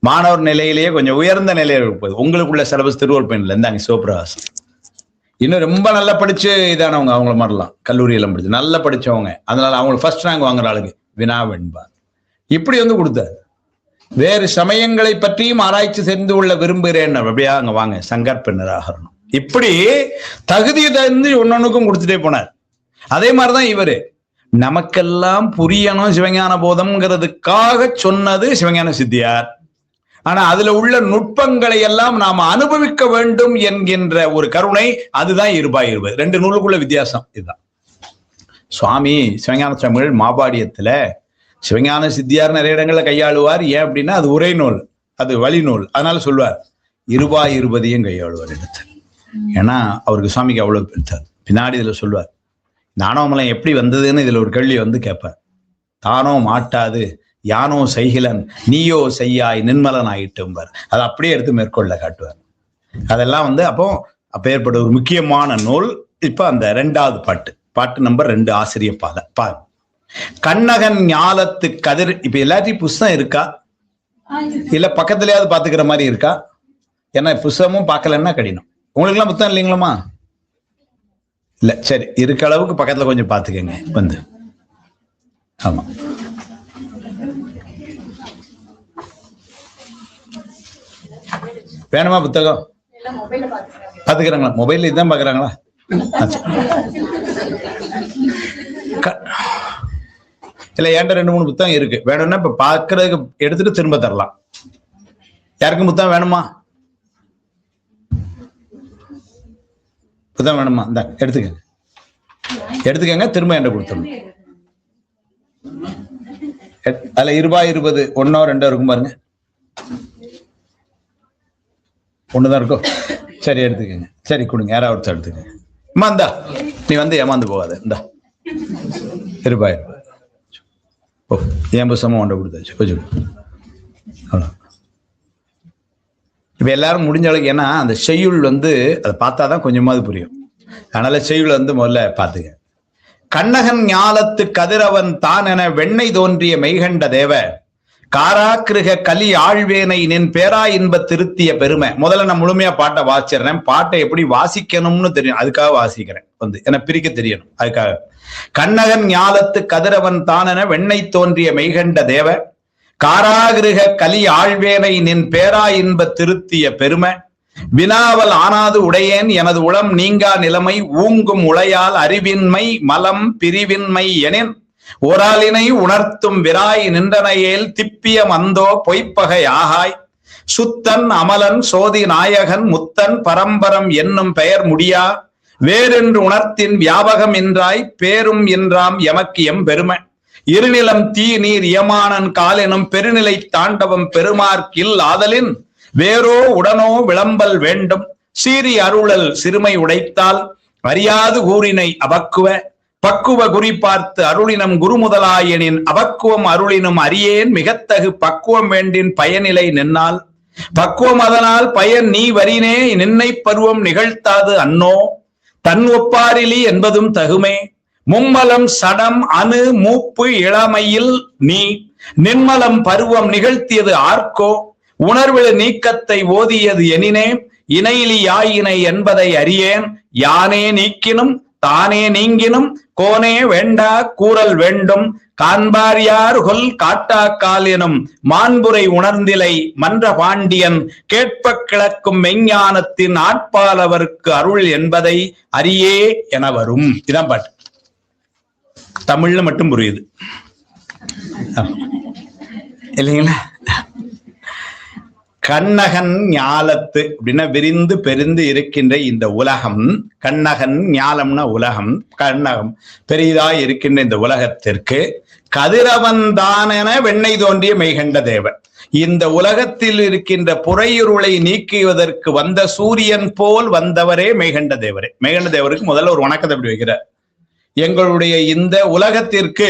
மாணவர் நிலையிலேயே கொஞ்சம் உயர்ந்த நிலையில இருப்பது உங்களுக்குள்ள சிலபஸ் திருவருள் பயன்ல இருந்தாங்க சிவபிரகாசம். இன்னும் ரொம்ப நல்லா படிச்சு இதானவங்க, அவங்கள மாதிரிலாம் கல்லூரியெல்லாம் படிச்சு நல்லா படிச்சவங்க, அதனால அவங்களுக்கு ஃபர்ஸ்ட் ரேங்க் வாங்குற ஆளுக்கு வினாவெண்பார் இப்படி வந்து கொடுத்தாரு. வேறு சமயங்களை பற்றியும் ஆராய்ச்சி தெரிந்து கொள்ள விரும்புகிறேன், அப்படியா அங்க வாங்க சங்கற்ப நிராகரணம், இப்படி தகுதி தந்து ஒன்னொன்னுக்கும் கொடுத்துட்டே போனார். அதே மாதிரிதான் இவரு நமக்கெல்லாம் புரியணும் சிவஞான போதம்ங்கிறதுக்காக சொன்னது சிவஞான சித்தியார். ஆனா அதுல உள்ள நுட்பங்களை எல்லாம் நாம அனுபவிக்க வேண்டும் என்கின்ற ஒரு கருணை, அதுதான் 20 2 நூலுக்குள்ள வித்தியாசம். இதுதான் சுவாமி சிவஞான சுவாமிகள் மாபாடியத்துல சிவஞான சித்தியார் நிறைய இடங்கள்ல கையாளுவார். ஏன் அப்படின்னா அது உரை நூல், அது வழி நூல். அதனால சொல்வார் 20 கையாளுவார் எடுத்து. ஏன்னா அவருக்கு சுவாமிக்கு அவ்வளவு பிடித்தார். பின்னாடி இதுல சொல்வார், நாணவமலம் எப்படி வந்ததுன்னு இதுல ஒரு கேள்வி வந்து கேட்பார். தானோ மாட்டாது யானோ செய்கிலன் நீயோ செய்யாய் நின்மலன் ஆயிட்டும்பார். அதை அப்படியே எடுத்து மேற்கொள்ள காட்டுவார். அதெல்லாம் வந்து அப்ப ஏற்பட்ட ஒரு முக்கியமான நூல். இப்ப அந்த 2வது பாட்டு நம்பர் 2 ஆசிரிய பாரு. கண்ணகன் ஞாலத்து கதிர். இப்ப எல்லாத்தையும் புஸ்தகம் இருக்கா இல்ல பக்கத்துலயாவது பாத்துக்கிற மாதிரி இருக்கா? ஏன்னா புஸ்தகமும் பார்க்கலன்னா கடினம். உங்களுக்கு எல்லாம் புத்தகம் இல்லைங்களாமா? இல்ல, சரி, இருக்க அளவுக்கு பக்கத்துல கொஞ்சம் பாத்துக்கங்க வந்து. ஆமா, வேணுமா புத்தகம்? பாத்துக்கிறாங்களா? மொபைல்ல இதுதான் பாக்குறாங்களா? இல்ல, என்கிட்ட 2-3 புத்தகம் இருக்கு. வேணும்னா இப்ப பாக்குறதுக்கு எடுத்துட்டு திரும்ப தரலாம். யாருக்கும் புத்தகம் வேணுமா? புத்தகம் வேணுமா? இந்த எடுத்துக்கங்க, திரும்ப என்கிட்ட கொடுத்துருங்க. அதுல 20 1 2 இருக்கும் பாருங்க. ஒண்ணுதான் இருக்கும். சரி, எடுத்துக்கங்க. சரி, கொடுங்க, யாராவது எடுத்துக்கங்க. இந்தா நீ வந்து ஏமாந்து போகாத, இந்தா இருப்பாய். ஓ என் புத்தகமா ஒன்றை கொடுத்தாச்சு கொஞ்சம். இப்ப எல்லாரும் முடிஞ்ச அளவுக்கு, ஏன்னா அந்த செய்யுள் வந்து அதை பார்த்தாதான் கொஞ்சமாவது புரியும். அதனால செய்யுள் வந்து முதல்ல பார்த்துக்க. கண்ணகன் ஞாலத்து கதிரவன் தான் என வெண்ணெய் தோன்றிய மெய்கண்ட தேவ காராக்கிருக கலி ஆழ்வேனை நின் பேரா இன்ப திருத்திய பெருமை. முதல்ல நான் முழுமையா பாட்டை வாசிடுறேன். பாட்டை எப்படி வாசிக்கணும்னு தெரியும், அதுக்காக வாசிக்கிறேன். வந்து என பிரிக்க தெரியணும், அதுக்காக. கண்ணகன் ஞாலத்து கதிரவன் தான் என வெண்ணெய் தோன்றிய மெய்கண்ட தேவ காராகிருக கலி ஆழ்வேனை நின் பேரா இன்ப திருத்திய பெருமை வினாவல் ஆனாது உடையேன் எனது உளம் நீங்கா நிலைமை ஊங்கும் உளையால் அறிவின்மை மலம் பிரிவின்மை எனின் ஓராலினை உணர்த்தும் விராய் நின்றனையேல் திப்பியம் அந்தோ பொய்ப்பகை ஆகாய் சுத்தன் அமலன் சோதி நாயகன் முத்தன் பரம்பரம் என்னும் பெயர் முடியா வேறென்று உணர்த்தின் வியாபகம் என்றாய் பேரும் என்றாம் எமக்கு எம் பெருமை இருநிலம் தீ நீர் இயமானன் கால் எனும் பெருநிலை தாண்டவம் பெருமார்க்கில் ஆதலின் வேறோ உடனோ விளம்பல் வேண்டும் சீறி அருளல் சிறுமை உடைத்தால் அறியாது கூறினை அபக்குவ பக்குவ குறி பார்த்து அருளினம் குரு முதலாயனின் அபக்குவம் அருளினும் அறியேன் மிகத்தகு பக்குவம் வேண்டின் பயனிலை நின்னால் பக்குவம் அதனால் பயன் நீ வரினே நின்னை பருவம் நிகழ்த்தாது அன்னோ தன் ஒப்பாரிலி என்பதும் தகுமே மும்மலம் சடம் அணு மூப்பு இளமையில் நீ நின்மலம் பருவம் நிகழ்த்தியது ஆர்க்கோ உணர்வு நீக்கத்தை ஓதியது எனினே இணையிலி யாயினை என்பதை அறியேன் யானே நீக்கினும் தானே நீங்கினும் கோனே வேண்டா கூறல் வேண்டும் காண்பார் யார் கொல் காட்டாக்கால் எனும் மாண்புரை உணர்ந்திலை மன்ற பாண்டியன் கேட்ப கிளக்கும் மெஞ்ஞானத்தின் ஆட்பாலவர்க்கு அருள் என்பதை அறியே என வரும். இதான் பாட்டு. தமிழ்ல மட்டும் புரியுது இல்லைங்களா? கண்ணகன் ஞாலத்து அப்படின்னா விரிந்து பெரிந்து இருக்கின்ற இந்த உலகம். கண்ணகன் ஞாலம்னா உலகம், கண்ணகம் பெரிதாய் இருக்கின்ற இந்த உலகத்திற்கு கதிரவன் தானென வெண்ணெய் தோன்றிய மெய்கண்ட தேவன். இந்த உலகத்தில் இருக்கின்ற புறையுருளை நீக்குவதற்கு வந்த சூரியன் போல் வந்தவரே மெய்கண்ட தேவரே. மெய்கண்ட தேவருக்கு முதல்ல ஒரு வணக்கத்தை அப்படி வைக்கிறார். எங்களுடைய இந்த உலகத்திற்கு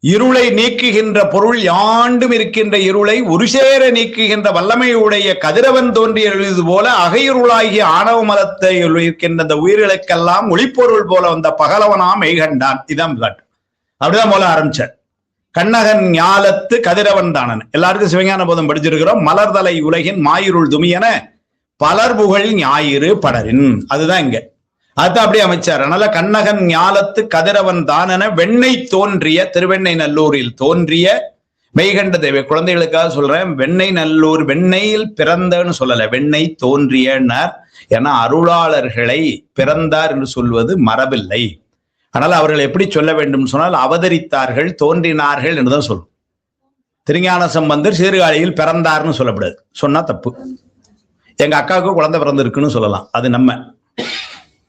இருளை நீக்குகின்ற பொருள் யாண்டும் இருக்கின்ற இருளை ஒரு சேர நீக்குகின்ற வல்லமையுடைய கதிரவன் தோன்றிய எழுது போல அகையுருளாகிய ஆணவ மலத்தை இருக்கின்ற அந்த உயிர்களுக்கெல்லாம் ஒளிப்பொருள் போல வந்த பகலவனாம் மெய்கண்டான். இதான் பிளாட். அப்படிதான் போல ஆரம்பிச்சார். கண்ணகன் ஞாலத்து கதிரவன் தானன். எல்லாருக்கும் சிவஞான போதம் படிச்சிருக்கிறோம். மலர்தலை உலகின் மாயிருள் துமியன பலர் புகழ் ஞாயிறு படரின். அதுதான் இங்க அதுதான் அப்படியே அமைச்சார். அதனால கண்ணகன் ஞாலத்து கதிரவன் தானென வெண்ணெய் தோன்றிய திருவெண்ணை நல்லூரில் தோன்றிய மெய்கண்ட தேவை. குழந்தைகளுக்காக சொல்றேன், வெண்ணெய் நல்லூர் வெண்ணெயில் பிறந்தன்னு சொல்லல, வெண்ணெய் தோன்றியனர். ஏன்னா அருளாளர்களை பிறந்தார் என்று சொல்வது மரபில்லை. ஆனால் அவர்கள் எப்படி சொல்ல வேண்டும் சொன்னால் அவதரித்தார்கள், தோன்றினார்கள் என்றுதான் சொல்லும். திருஞான சம்பந்தர் சீர்காழியில் பிறந்தார்னு சொல்லக்கூடாது, சொன்னா தப்பு. எங்க அக்காவுக்கு குழந்தை பிறந்திருக்குன்னு சொல்லலாம், அது நம்ம.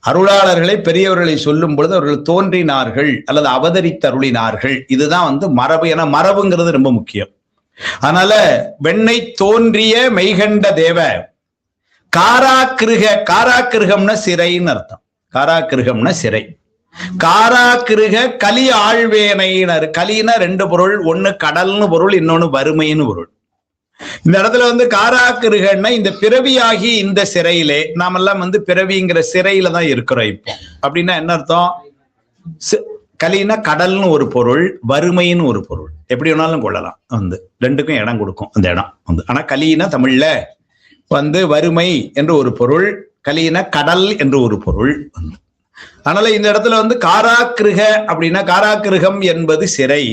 அருளாளர்களை பெரியவர்களை சொல்லும் பொழுது அவர்கள் தோன்றினார்கள் அல்லது அவதரித்தருளினார்கள். இதுதான் மரபு. என மரபுங்கிறது ரொம்ப முக்கியம். அதனால வெண்ணெய் தோன்றிய மெய்கண்ட தேவ காராக்கிருக. காராக்கிருகம்னா சிறைன்னு அர்த்தம். காராக்கிருகம்னா சிறை. காராக்கிருக கலி ஆழ்வேனையினர். கலினா ரெண்டு பொருள், ஒண்ணு கடல்னு பொருள், இன்னொன்னு வறுமைன்னு பொருள். இந்த இடத்துல காராக்கிருகன்னா இந்த பிறவியாகி இந்த சிறையிலே நாமெல்லாம் பிறவிங்கிற சிறையில தான் இருக்கிறோம் இப்போ. அப்படின்னா என்ன அர்த்தம்? கலினா கடல்னு ஒரு பொருள், வறுமைன்னு ஒரு பொருள். எப்படி வேணாலும் கொள்ளலாம். ரெண்டுக்கும் இடம் கொடுக்கும் அந்த இடம். ஆனா கலினா தமிழ்ல வறுமை என்று ஒரு பொருள், கலினா கடல் என்று ஒரு பொருள். அதனால இந்த இடத்துல காராக்கிருக அப்படின்னா காராக்கிருகம் என்பது சிறை.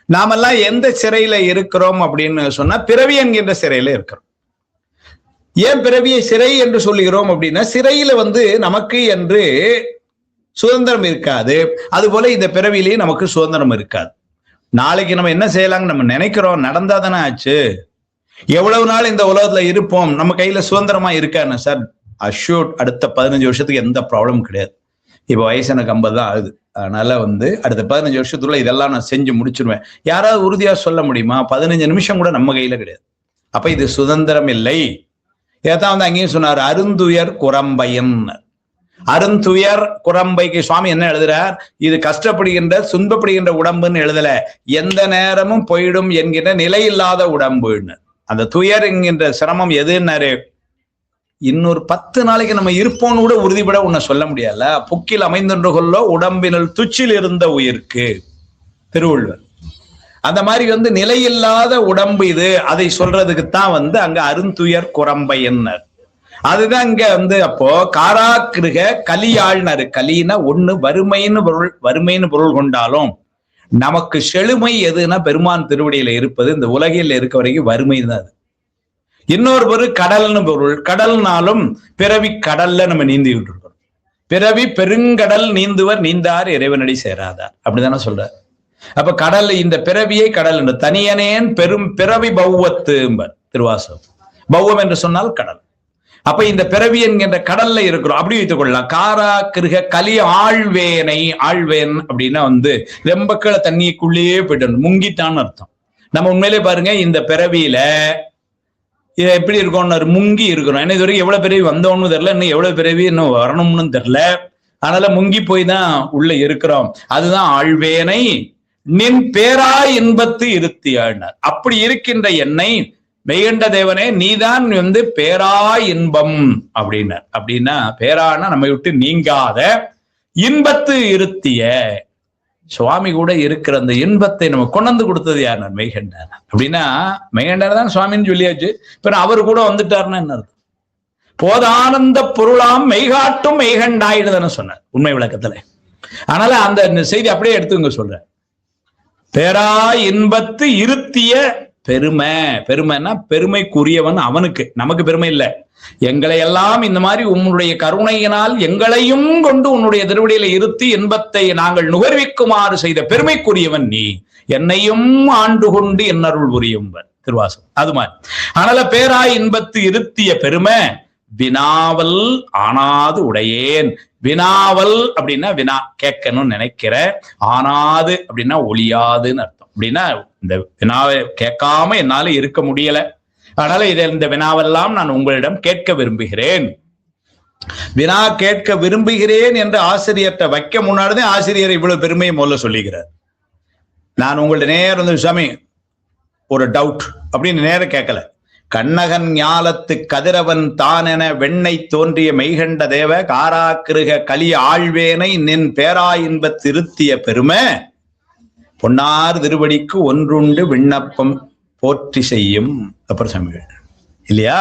நாமெல்லாம் எந்த சிறையில இருக்கிறோம் அப்படின்னு சொன்னா பிறவி என்கின்ற சிறையில இருக்கிறோம். ஏன் பிறவியை சிறை என்று சொல்லுகிறோம் அப்படின்னா சிறையில நமக்கு என்று சுதந்திரம் இருக்காது. அது போல இந்த பிறவியிலேயே நமக்கு சுதந்திரம் இருக்காது. நாளைக்கு நம்ம என்ன செய்யலாம்னு நம்ம நினைக்கிறோம், நடந்தா தானே ஆச்சு. எவ்வளவு நாள் இந்த உலகத்துல இருப்போம், நம்ம கையில சுதந்திரமா இருக்கான்னு சார் அஷ்யூட் அடுத்த 15 வருஷத்துக்கு எந்த ப்ராப்ளமும் கிடையாது. இப்ப வயசு எனக்கு 50 தான் ஆகுது. அதனால அடுத்த 15 வருஷத்துக்குள்ள இதெல்லாம் நான் செஞ்சு முடிச்சிருவேன். யாராவது உறுதியா சொல்ல முடியுமா? 15 நிமிஷம் கூட நம்ம கையில கிடையாது. அப்ப இது சுதந்திரம் இல்லை. இதைத்தான் அங்கேயும் சொன்னார், அருந்துயர் குரம்பையன். அருந்துயர் குரம்பைக்கு சுவாமி என்ன எழுதுறார்? இது கஷ்டப்படுகின்ற துன்பப்படுகின்ற உடம்புன்னு எழுதல, எந்த நேரமும் போயிடும் என்கின்ற நிலை இல்லாத உடம்புன்னு. அந்த துயர் என்கின்ற சிரமம் எதுன்னாரு, இன்னொரு 10 நாளைக்கு நம்ம இருப்போம்னு கூட உறுதிப்பட உன்னை சொல்ல முடியல. புக்கில் அமைந்தொன்று கொள்ளோ உடம்பினுள் துச்சில் இருந்த உயிர்க்கு, திருவள்ளுவர். அந்த மாதிரி நிலையில்லாத உடம்பு இது. அதை சொல்றதுக்குத்தான் அங்க அருந்துயர் குரம்பை என்ன. அதுதான் இங்க அப்போ காராக்கிருக கலியாழ்னாரு. கலினா ஒண்ணு வறுமைன்னு பொருள் கொண்டாலும் நமக்கு செழுமை எதுனா பெருமான் திருவடியில இருப்பது. இந்த உலகில் இருக்க வரைக்கும் வறுமை தான் அது. இன்னொரு பொருள் கடல்னு பொருள். கடல்னாலும் பிறவி கடல்ல நம்ம நீந்திக்கிட்டு இருக்கோம். பிறவி பெருங்கடல் நீந்துவர் நீந்தார் இறைவனடி சேராதார், அப்படிதானே சொல்றார். அப்ப கடல், இந்த பிறவியை கடல் என்று தனியனேன் பெரும் பிறவி பௌவத்து திருவாசகம். பௌவம் என்று சொன்னால் கடல். அப்ப இந்த பிறவி என்கின்ற கடல்ல இருக்கிறோம், அப்படி வைத்துக் கொள்ளலாம். காரா கிருக கலி ஆழ்வேனை, ஆழ்வேன் அப்படின்னா ரொம்ப கீழே தண்ணிக்குள்ளேயே போயிட்டு முங்கிட்டான்னு அர்த்தம். நம்ம உண்மையிலே பாருங்க, இந்த பிறவியில எப்படி இருக்கோம்னு முங்கி இருக்கிறோம். ஏன்னா இது வரைக்கும் எவ்வளவு பிறவி வந்தோம்னு தெரியல, இன்னும் எவ்வளவு பிறவி இன்னும் வரணும்னு தெரியல. அதனால முங்கி போய் தான் உள்ள இருக்கிறோம். அதுதான் ஆழ்வேனை நின் பேரா இன்பத்து இருத்தியாழ்னார். அப்படி இருக்கின்ற என்னை மெய்கண்ட தேவனே நீதான் பேரா இன்பம் அப்படின்னார். அப்படின்னா பேரானா நம்ம விட்டு நீங்காத இன்பத்து இருத்திய சுவாமி கூட இருக்கிற அந்த இன்பத்தை நம்ம கொண்டு கொடுத்தது யார்? மெய்கண்டார். அப்படின்னா மெய்கண்டார் தான் சுவாமின்னு சொல்லியாச்சு. இப்ப அவரு கூட வந்துட்டாருன்னா என்ன அர்த்தம்? போதானந்த பொருளாம் மெய்காட்டும் மெய்கண்டாயிடுதானே சொன்னார் உண்மை விளக்கத்துல. அதனால அந்த செய்தி அப்படியே எடுத்துங்க சொல்ற. பேரா இன்பத்து இருத்திய பெருமை. பெருமைன்னா பெருமைக்குரியவன் அவனுக்கு, நமக்கு பெருமை இல்லை. எங்களை எல்லாம் இந்த மாதிரி உன்னுடைய கருணையினால் எங்களையும் கொண்டு உன்னுடைய திருவடியில இருத்தி இன்பத்தை நாங்கள் நுகர்விக்குமாறு செய்த பெருமைக்குரியவன் நீ, என்னையும் ஆண்டு கொண்டு என்னருள் புரியும்பன் திருவாசகம். அது மாதிரி அதனால பேரா இன்பத்து இருத்திய பெருமை வினாவல் ஆனாது உடையேன். வினாவல் அப்படின்னா வினா கேட்கணும்னு நினைக்கிற, ஆனாது அப்படின்னா ஒளியாதுன்னு அர்த்தம். அப்படின்னா இந்த வினாவை கேட்காம என்னால இருக்க முடியல, அதனால இந்த வினாவெல்லாம் நான் உங்களிடம் கேட்க விரும்புகிறேன். வினா கேட்க விரும்புகிறேன் என்று ஆசிரியர்கிட்ட வைக்க முன்னாடிதான் ஆசிரியர் இவ்வளவு பெருமையை முதல்ல சொல்லிக்கிறார். நான் உங்கள்ட்ட நேரம் சாமி ஒரு டவுட் அப்படின்னு நேரம் கேட்கல. கண்ணகன் ஞாலத்து கதிரவன் தானென வெண்ணை தோன்றிய மெய்கண்ட தேவ காராக்கிருக கலி ஆழ்வேனை நின் பேரா இன்பத் திருத்திய பெருமை பொன்னார் திருவடிக்கு ஒன்றுண்டு விண்ணப்பம் போற்றி செய்யும் அப்பர் சாமிகள் இல்லையா?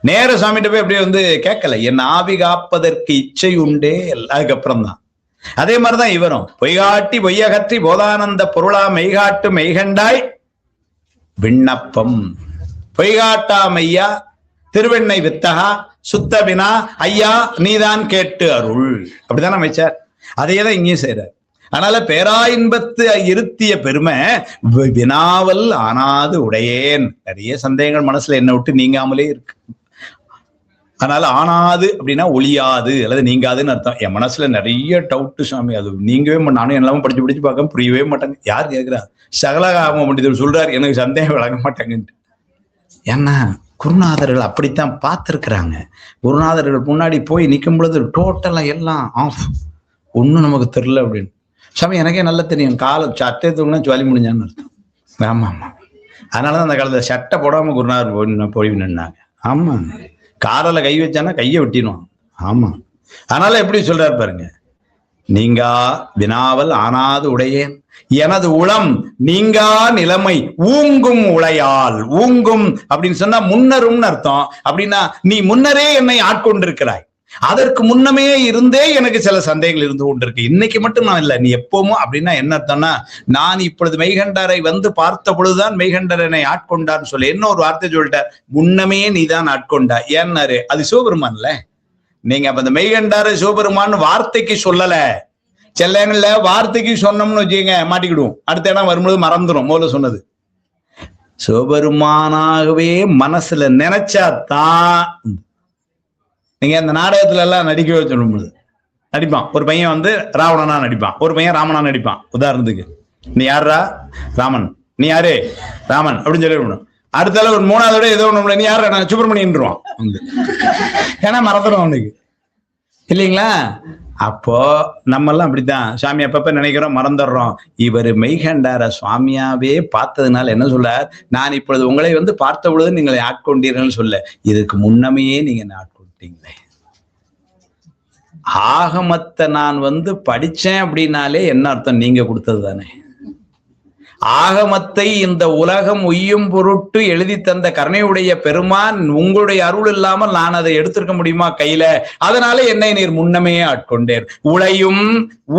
நேர சாமிகிட்ட போய் அப்படியே கேட்கல, என் ஆவி காப்பதற்கு இச்சை உண்டே, அதுக்கப்புறம் தான். அதே மாதிரிதான் இவரும் பொய்காட்டி பொய்யகற்றி போதானந்த பொருளா மெய்காட்டு மெய்கண்டாய் விண்ணப்பம். பொய்காட்டா மையா திருவெண்ணை வித்தகா சுத்த வினா ஐயா நீதான் கேட்டு அருள், அப்படிதான் அமைச்சார். அதையேதான் இங்கேயும் செய்யறார். அதனால பேரா இன்பத்து இருத்திய பெருமை வினாவல் ஆனாது உடையேன். நிறைய சந்தேகங்கள் மனசுல என்ன விட்டு நீங்காமலே இருக்கு. அதனால ஆனாது அப்படின்னா ஒளியாது அல்லது நீங்காதுன்னு அர்த்தம். என் மனசுல நிறைய டவுட்டு சாமி, அது நீங்கவே நானும் எல்லாமே படிச்சு பார்க்க புரியவே மாட்டாங்க. யார் கேட்கிறா? சகலகாம பண்டிதர் சொல்றாரு எனக்கு சந்தேகம் விளங்க மாட்டாங்கன்ட்டு. ஏன்னா குருநாதர்கள் அப்படித்தான் பார்த்திருக்கிறாங்க. குருநாதர்கள் முன்னாடி போய் நிற்கும் பொழுது டோட்டலா எல்லாம் ஆஃப், ஒன்னும் நமக்கு தெரியல அப்படின்னு. சாமி எனக்கே நல்லா தெரியும், காலை சட்டை தூங்கினா ஜுவாலி முடிஞ்சான்னு அர்த்தம். ஆமா ஆமா, அதனாலதான் அந்த காலத்துல சட்டை போடாம குருநாதர் போய் நின்னாங்க. ஆமா, காலில் கை வச்சானா கையை வெட்டிடுவான். ஆமா, அதனால எப்படி சொல்றாரு பாருங்க, நீங்கா வினாவல் ஆனாது உடையேன் எனது உளம் நீங்கா நிலைமை ஊங்கும் உளையால். ஊங்கும் அப்படின்னு சொன்னா முன்னரும்னு அர்த்தம். அப்படின்னா நீ முன்னரே என்னை ஆட்கொண்டிருக்கிறாய், அதற்கு முன்னமே இருந்தே எனக்கு சில சந்தேகங்கள் இருந்து கொண்டிருக்கு, இன்னைக்கு மட்டும் நான் இல்லை, நீ எப்பவும். அப்படின்னா என்ன அர்த்தம்னா, நான் இப்பொழுது மெய்கண்டாரை பார்த்த பொழுதுதான் மெய்கண்டர் என்னை ஆட்கொண்டான்னு சொல்லி என்ன ஒரு வார்த்தை சொல்லிட்டார், முன்னமே நீதான் ஆட்கொண்டா. ஏன்னாரு அது சிவபெருமான்ல. நீங்க அப்ப இந்த மெய்கண்டாரை சிவபெருமான் வார்த்தைக்கு சொல்லல. செல்லங்கள்ல வார்த்தைக்கு சொன்னோம்னு வச்சுக்கோங்க மாட்டிக்கிடுவோம், அடுத்த இடம் வரும்போது மறந்துடும் முதல்ல சொன்னது. சிவபெருமானாகவே மனசுல நினைச்சாதான். நீங்க இந்த நாடகத்துல எல்லாம் நடிக்க சொல்லும்போது நடிப்பான். ஒரு பையன் ராவணனா நடிப்பான், ஒரு பையன் ராமனா நடிப்பான். உதாரணத்துக்கு நீ யாரா? ராமன். நீ யாரு? ராமன் அப்படின்னு சொல்லி அடுத்தால ஒரு மூணாவது ஏதோ ஒண்ணு நீ யாரு? சுப்பிரமணியன்றான். ஏன்னா மறந்துடும் அவனுக்கு. இல்லைங்களா? அப்போ நம்ம எல்லாம் அப்படித்தான் சாமி அப்பப்ப நினைக்கிறோம், மறந்துடுறோம். இவர் மெய்கண்டார சுவாமியாவே பார்த்ததுனால என்ன சொல்றார், நான் இப்பொழுது உங்களை பார்த்த பொழுது நீங்கள் ஆட்கொண்டீர்கள் சொல்ல, இதுக்கு முன்னமையே நீங்க என்ன ஆட்கொண்டீங்களே. ஆகமத்தை நான் படிச்சேன் அப்படின்னாலே என்ன அர்த்தம், நீங்க கொடுத்தது தானே. ஆகமத்தை இந்த உலகம் உய்யும் பொருட்டு எழுதி தந்த கருணையுடைய பெருமான் உங்களுடைய அருள் இல்லாமல் நான் அதை எடுத்திருக்க முடியுமா கையில? அதனால என்னை நீர் முன்னமே ஆட்கொண்டேர். உழையும்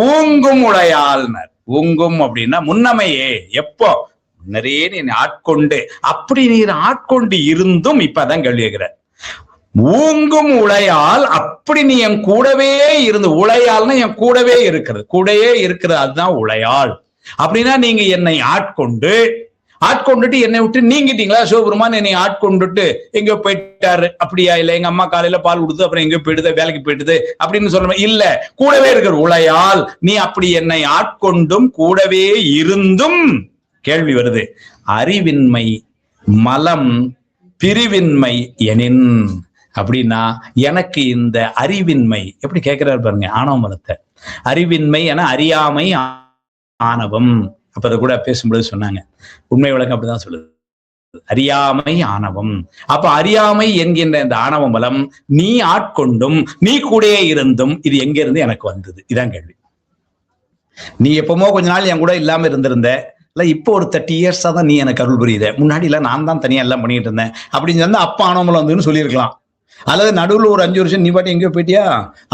ஊங்கும் உழையாள்னர். ஊங்கும் அப்படின்னா முன்னமையே, எப்போ முன்னரே நீ ஆட்கொண்டு, அப்படி நீர் ஆட்கொண்டு இருந்தும் இப்பதான் கேள்வி கேட்கிற. ஊங்கும் உழையால் அப்படி நீ என் கூடவே இருந்து, உழையால்னா என் கூடவே இருக்கிறது, கூடவே இருக்கிறது, அதுதான் உழையாள். அப்படின்னா நீங்க என்னை ஆட்கொண்டுட்டு என்னை விட்டு நீங்கிட்டீங்களா? சிவபெருமான் என்னை ஆட்கொண்டுட்டு எங்கயோ போயிட்டாரு அப்படியா? இல்ல எங்க அம்மா காலையில பால் கொடுத்து அப்புறம் எங்கயோ போயிடுது, வேலைக்கு போயிடுது அப்படின்னு சொல்ல இல்ல, கூடவே இருக்கிற உழையால் நீ அப்படி என்னை ஆட்கொண்டும் கூடவே இருந்தும். கேள்வி வருது, அறிவின்மை மலம் பிரிவின்மை எனின் அப்படின்னா எனக்கு இந்த அறிவின்மை எப்படி கேட்கிறாரு பாருங்க. ஆணவ மலத்தை அறிவின்மை என அறியாமை ஆணவம். அப்ப அதை கூட பேசும்பொழுது சொன்னாங்க, உண்மை விளக்கம் அப்படிதான் சொல்லுது, அறியாமை ஆணவம். அப்ப அறியாமை என்கின்ற இந்த ஆணவ மலம் நீ ஆட்கொண்டும் நீ கூடயே இருந்தும் இது எங்க இருந்து எனக்கு வந்தது? இதான் கேள்வி. நீ எப்பமோ கொஞ்ச நாள் என் கூட இல்லாம இருந்திருந்த, இல்ல இப்போ ஒரு 30 இயர்ஸா தான் நீ எனக்கு அருள் புரியுத, முன்னாடி இல்ல நான் தான் தனியா எல்லாம் பண்ணிட்டு இருந்தேன் அப்படின்னு சொன்னா அப்ப ஆணவ மலம் வந்துன்னு சொல்லியிருக்கலாம். அல்லது நடுவில் ஒரு 5 வருஷம் நீ பாட்டி எங்கேயோ போயிட்டியா,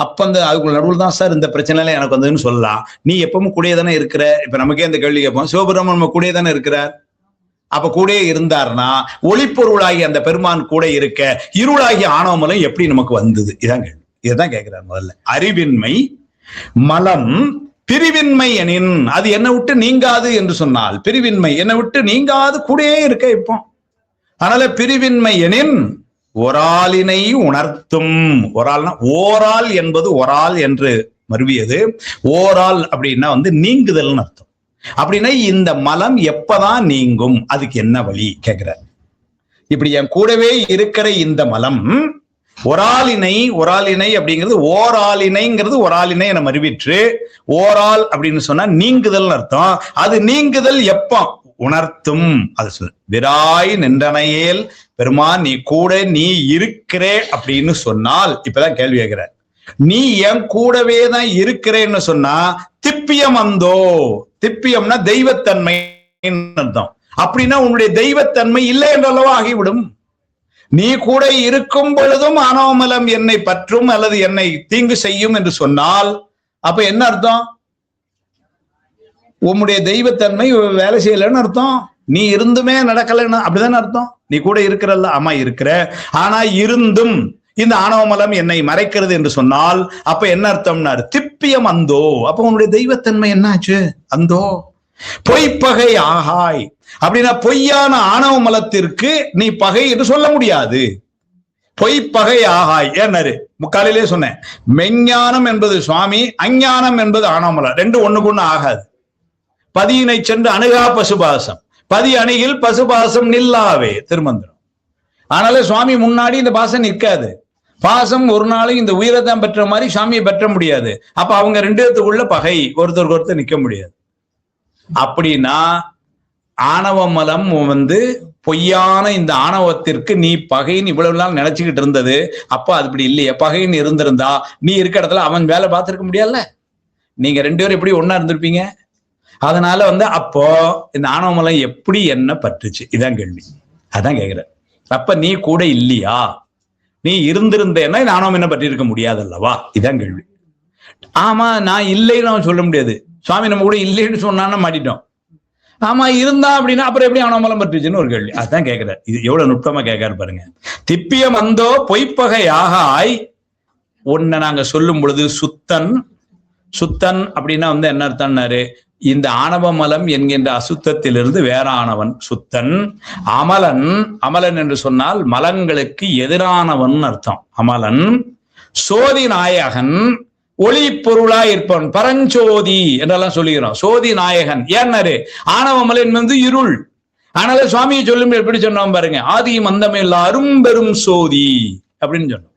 அப்ப அதுக்குள்ள நடுவில் தான் சார் இந்த பிரச்சனை எல்லாம் எனக்கு வந்ததுன்னு சொல்லலாம். நீ எப்பவும் கூடயே தானே இருக்கிற. இப்ப நமக்கே இந்த கேள்வி கேட்போம், சிவபெருமான் நம்ம கூடயே தானே இருக்கிறார். அப்ப கூடயே இருந்தார்னா ஒளிப்பொருளாகி அந்த பெருமான் கூட இருக்க இருளாகி ஆணவ மலம் எப்படி நமக்கு வந்தது? இதான் கேள்வி. இதான் கேட்கிறார். முதல்ல அறிவின்மை மலம் பிரிவின்மை எனின் அது என்னை விட்டு நீங்காது என்று சொன்னால், பிரிவின்மை என்னை விட்டு நீங்காது கூடயே இருக்க இப்போ. அதனால பிரிவின்மை எனின் ஒராலினை உணர்த்தும். ஒரால்னா ஓரால் என்பது ஒரால் என்று மருவியது. ஓரால் அப்படின்னா நீங்குதல்னு அர்த்தம். அப்படின்னா இந்த மலம் எப்பதான் நீங்கும், அதுக்கு என்ன வழி கேட்கிறார். இப்படி என் கூடவே இருக்கிற இந்த மலம் ஒராலினை அப்படிங்கிறது ஓராலினைங்கிறது ஒராலினை என மருவிற்று. ஓரால் அப்படின்னு சொன்னா நீங்குதல் அர்த்தம். அது நீங்குதல் எப்போ? உணர்த்தும். அது சொல் விராய் நின்றனையேல் பெருமான் நீ கூட நீ இருக்கிறே அப்படின்னு சொன்னால், இப்பதான் கேள்வி கேட்கிற, நீ என் கூடவே தான் இருக்கிறேன்னு சொன்னா திப்பியம் அந்தோ. திப்பியம்னா தெய்வத்தன்மை அர்த்தம். அப்படின்னா உன்னுடைய தெய்வத்தன்மை இல்லை என்றல்லவா ஆகிவிடும். நீ கூட இருக்கும் பொழுதும் ஆணவமலம் என்னை பற்றும் அல்லது என்னை தீங்கு செய்யும் என்று சொன்னால் அப்ப என்ன அர்த்தம்? உன்னுடைய தெய்வத்தன்மை வேலை செய்யலன்னு அர்த்தம். நீ இருந்துமே நடக்கலன்னு அப்படிதானே அர்த்தம். நீ கூட இருக்கிறல்ல, ஆமா இருக்கிற, ஆனா இருந்தும் இந்த ஆணவமலம் என்னை மறைக்கிறது என்று சொன்னால் அப்ப என்ன அர்த்தம்னாரு? திப்பியம் அந்தோ. அப்ப உன்னுடைய தெய்வத்தன்மை என்னாச்சு? அந்தோ பொய்ப்பகை ஆகாய். அப்படின்னா பொய்யான ஆணவ மலத்திற்கு நீ பகை என்று சொல்ல முடியாது. பொய்ப்பகை ஆகாய். ஏன்னாரு முக்காலிலே சொன்னேன், மெஞ்ஞானம் என்பது சுவாமி, அஞ்ஞானம் என்பது ஆணவமலம். ரெண்டு ஒண்ணுக்கு ஒண்ணு ஆகாது. பதியினை சென்று அணுகா பசுபாசம், பதி அணியில் பசுபாசம் நில்லாவே திருமந்திரம். ஆனால சுவாமி முன்னாடி இந்த பாசம் நிற்காது. பாசம் ஒரு நாளும் இந்த உயிரைத்தான் பெற்ற மாதிரி சுவாமியை பெற்ற முடியாது. அப்ப அவங்க ரெண்டு பேத்துக்குள்ள பகை, ஒருத்தருக்கு ஒருத்தர் நிக்க முடியாது. அப்படின்னா ஆணவ மலம் பொய்யான இந்த ஆணவத்திற்கு நீ பகைன்னு இவ்வளவு நாள் நினைச்சுக்கிட்டு இருந்தது. அப்ப அது இப்படி இல்லையே, பகைன்னு இருந்திருந்தா நீ இருக்க இடத்துல அவன் வேலை பார்த்திருக்க முடியாதுல்ல. நீங்க ரெண்டு பேரும் எப்படி ஒன்னா இருந்திருப்பீங்க. அதனால அப்போ இந்த ஆணவ மலம் எப்படி என்ன பற்றுச்சு? இதான் கேள்வி. அதான் கேட்கிற. அப்ப நீ கூட இல்லையா? நீ இருந்திருந்தேன்னா இந்த ஆணவம் என்ன பற்றி இருக்க முடியாது அல்லவா? இதான் கேள்வி. ஆமா நான் இல்லைன்னு அவன் சொல்ல முடியாது. சுவாமி நம்ம கூட இல்லைன்னு சொன்னான்னு மாட்டிட்டோம். ஆமா இருந்தா அப்படின்னா அப்புறம் எப்படி ஆணவமலம் பற்றுச்சுன்னு ஒரு கேள்வி. அதான் கேட்கிறார். இது எவ்வளவு நுட்பமா கேட்காரு பாருங்க. திப்பியம் அந்தோ பொய்ப்பகை ஆகாய். ஒன்ன நாங்க சொல்லும் பொழுது சுத்தன் அப்படின்னா என்ன அர்த்தம்னாரு? இந்த ஆணவ மலம் என்கின்ற அசுத்தத்திலிருந்து வேற ஆனவன் சுத்தன். அமலன் என்று சொன்னால் மலங்களுக்கு எதிரானவன் அர்த்தம். அமலன் சோதி நாயகன், ஒளி பொருளாய் இருப்பவன், பரஞ்சோதி என்றெல்லாம் சொல்லுகிறோம். சோதி நாயகன் ஏன்னாரு? ஆணவ மலம் இருள். ஆனால சுவாமியை சொல்லும் எப்படி சொன்னோம் பாருங்க, ஆதி மந்தமில்ல அரும்பெரும் சோதி அப்படின்னு சொன்னோம்.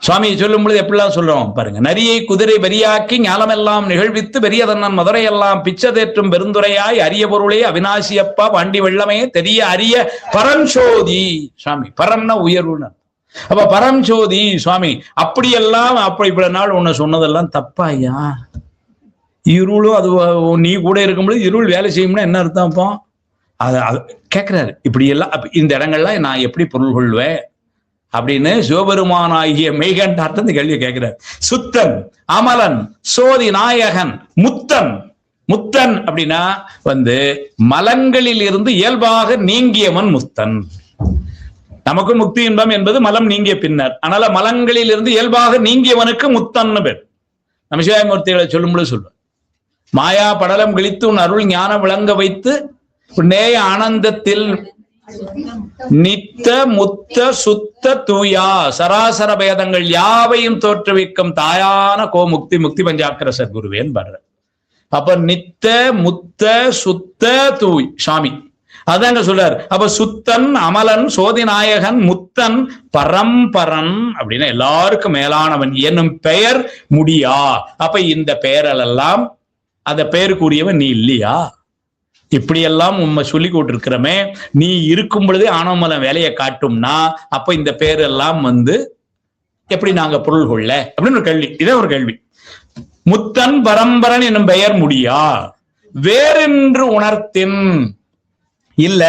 சுவாமியை சொல்லும் பொழுது எப்படிலாம் சொல்றோம் பாருங்க. நரியை குதிரை வரியாக்கி ஞானமெல்லாம் நிகழ்வித்து பெரியதன்னன் மதுரையெல்லாம் பிச்சதேற்றும் பெருந்துரையாய் அரிய பொருளே அவிநாசியப்பா பாண்டி வெள்ளமே தெரிய அரிய பரஞ்சோதி. சுவாமி பரம்னா உயர்வுன்னு. அப்ப பரஞ்சோதி சுவாமி அப்படியெல்லாம் அப்படி இவ்வளவு நாள் உன்னை சொன்னதெல்லாம் தப்பாயா? இருளும் அது நீ கூட இருக்கும்போது இருள் வேலை செய்யும்னா என்ன அர்த்தம்? அப்போ அது கேட்கிறாரு. இப்படி எல்லாம் இந்த இடங்கள்லாம் நான் எப்படி பொருள் கொள்வேன் அப்படின்னு சிவபெருமானாகிய மெய்கண்டார்த்த இந்த கேள்வியை கேட்கிறார். சுத்தன், அமலன், சோதி நாயகன், முத்தன். முத்தன் அப்படின்னா மலங்களில் இருந்து இயல்பாக நீங்கியவன் முத்தன். நமக்கு முக்தி இன்பம் என்பது மலம் நீங்கிய பின்னர். அதனால மலங்களில் இருந்து இயல்பாக நீங்கியவனுக்கு முத்தன்னு பேர். நம்ம சிவாயமூர்த்திகளை சொல்லும்போது சொல்லுவார், மாயா படலம் கிழித்து உன் அருள் ஞானம் விளங்க வைத்து நேய ஆனந்தத்தில் நித்த முத்த சுத்த தூயா சராசர பேதங்கள் யாவையும் தோற்றுவிக்கும் தாயான கோ முக்தி முக்தி பஞ்சாக்கர சத்குருவேன் பாடுற. அப்ப நித்த முத்த சுத்த தூய் சாமி அதாங்க சொல்றார். அப்ப சுத்தன், அமலன், சோதிநாயகன், முத்தன், பரம்பரன் அப்படின்னா எல்லாருக்கும் மேலானவன் என்னும் பெயர் முடியா. அப்ப இந்த பெயரெல்லாம் அந்த பெயருக்குரியவன் நீ இல்லையா? இப்படியெல்லாம் உண்மை சொல்லி கொண்டிருக்கிறமே, நீ இருக்கும் பொழுதே ஆனமலம் வேலையை காட்டும்னா அப்ப இந்த பேரெல்லாம் எப்படி நாங்க பொருள் கொள்ள அப்படின்னு ஒரு கேள்வி. இதே ஒரு கேள்வி. முத்தன் பரம்பரன் என்னும் பெயர் முடியா வேறென்று உணர்த்தின். இல்ல,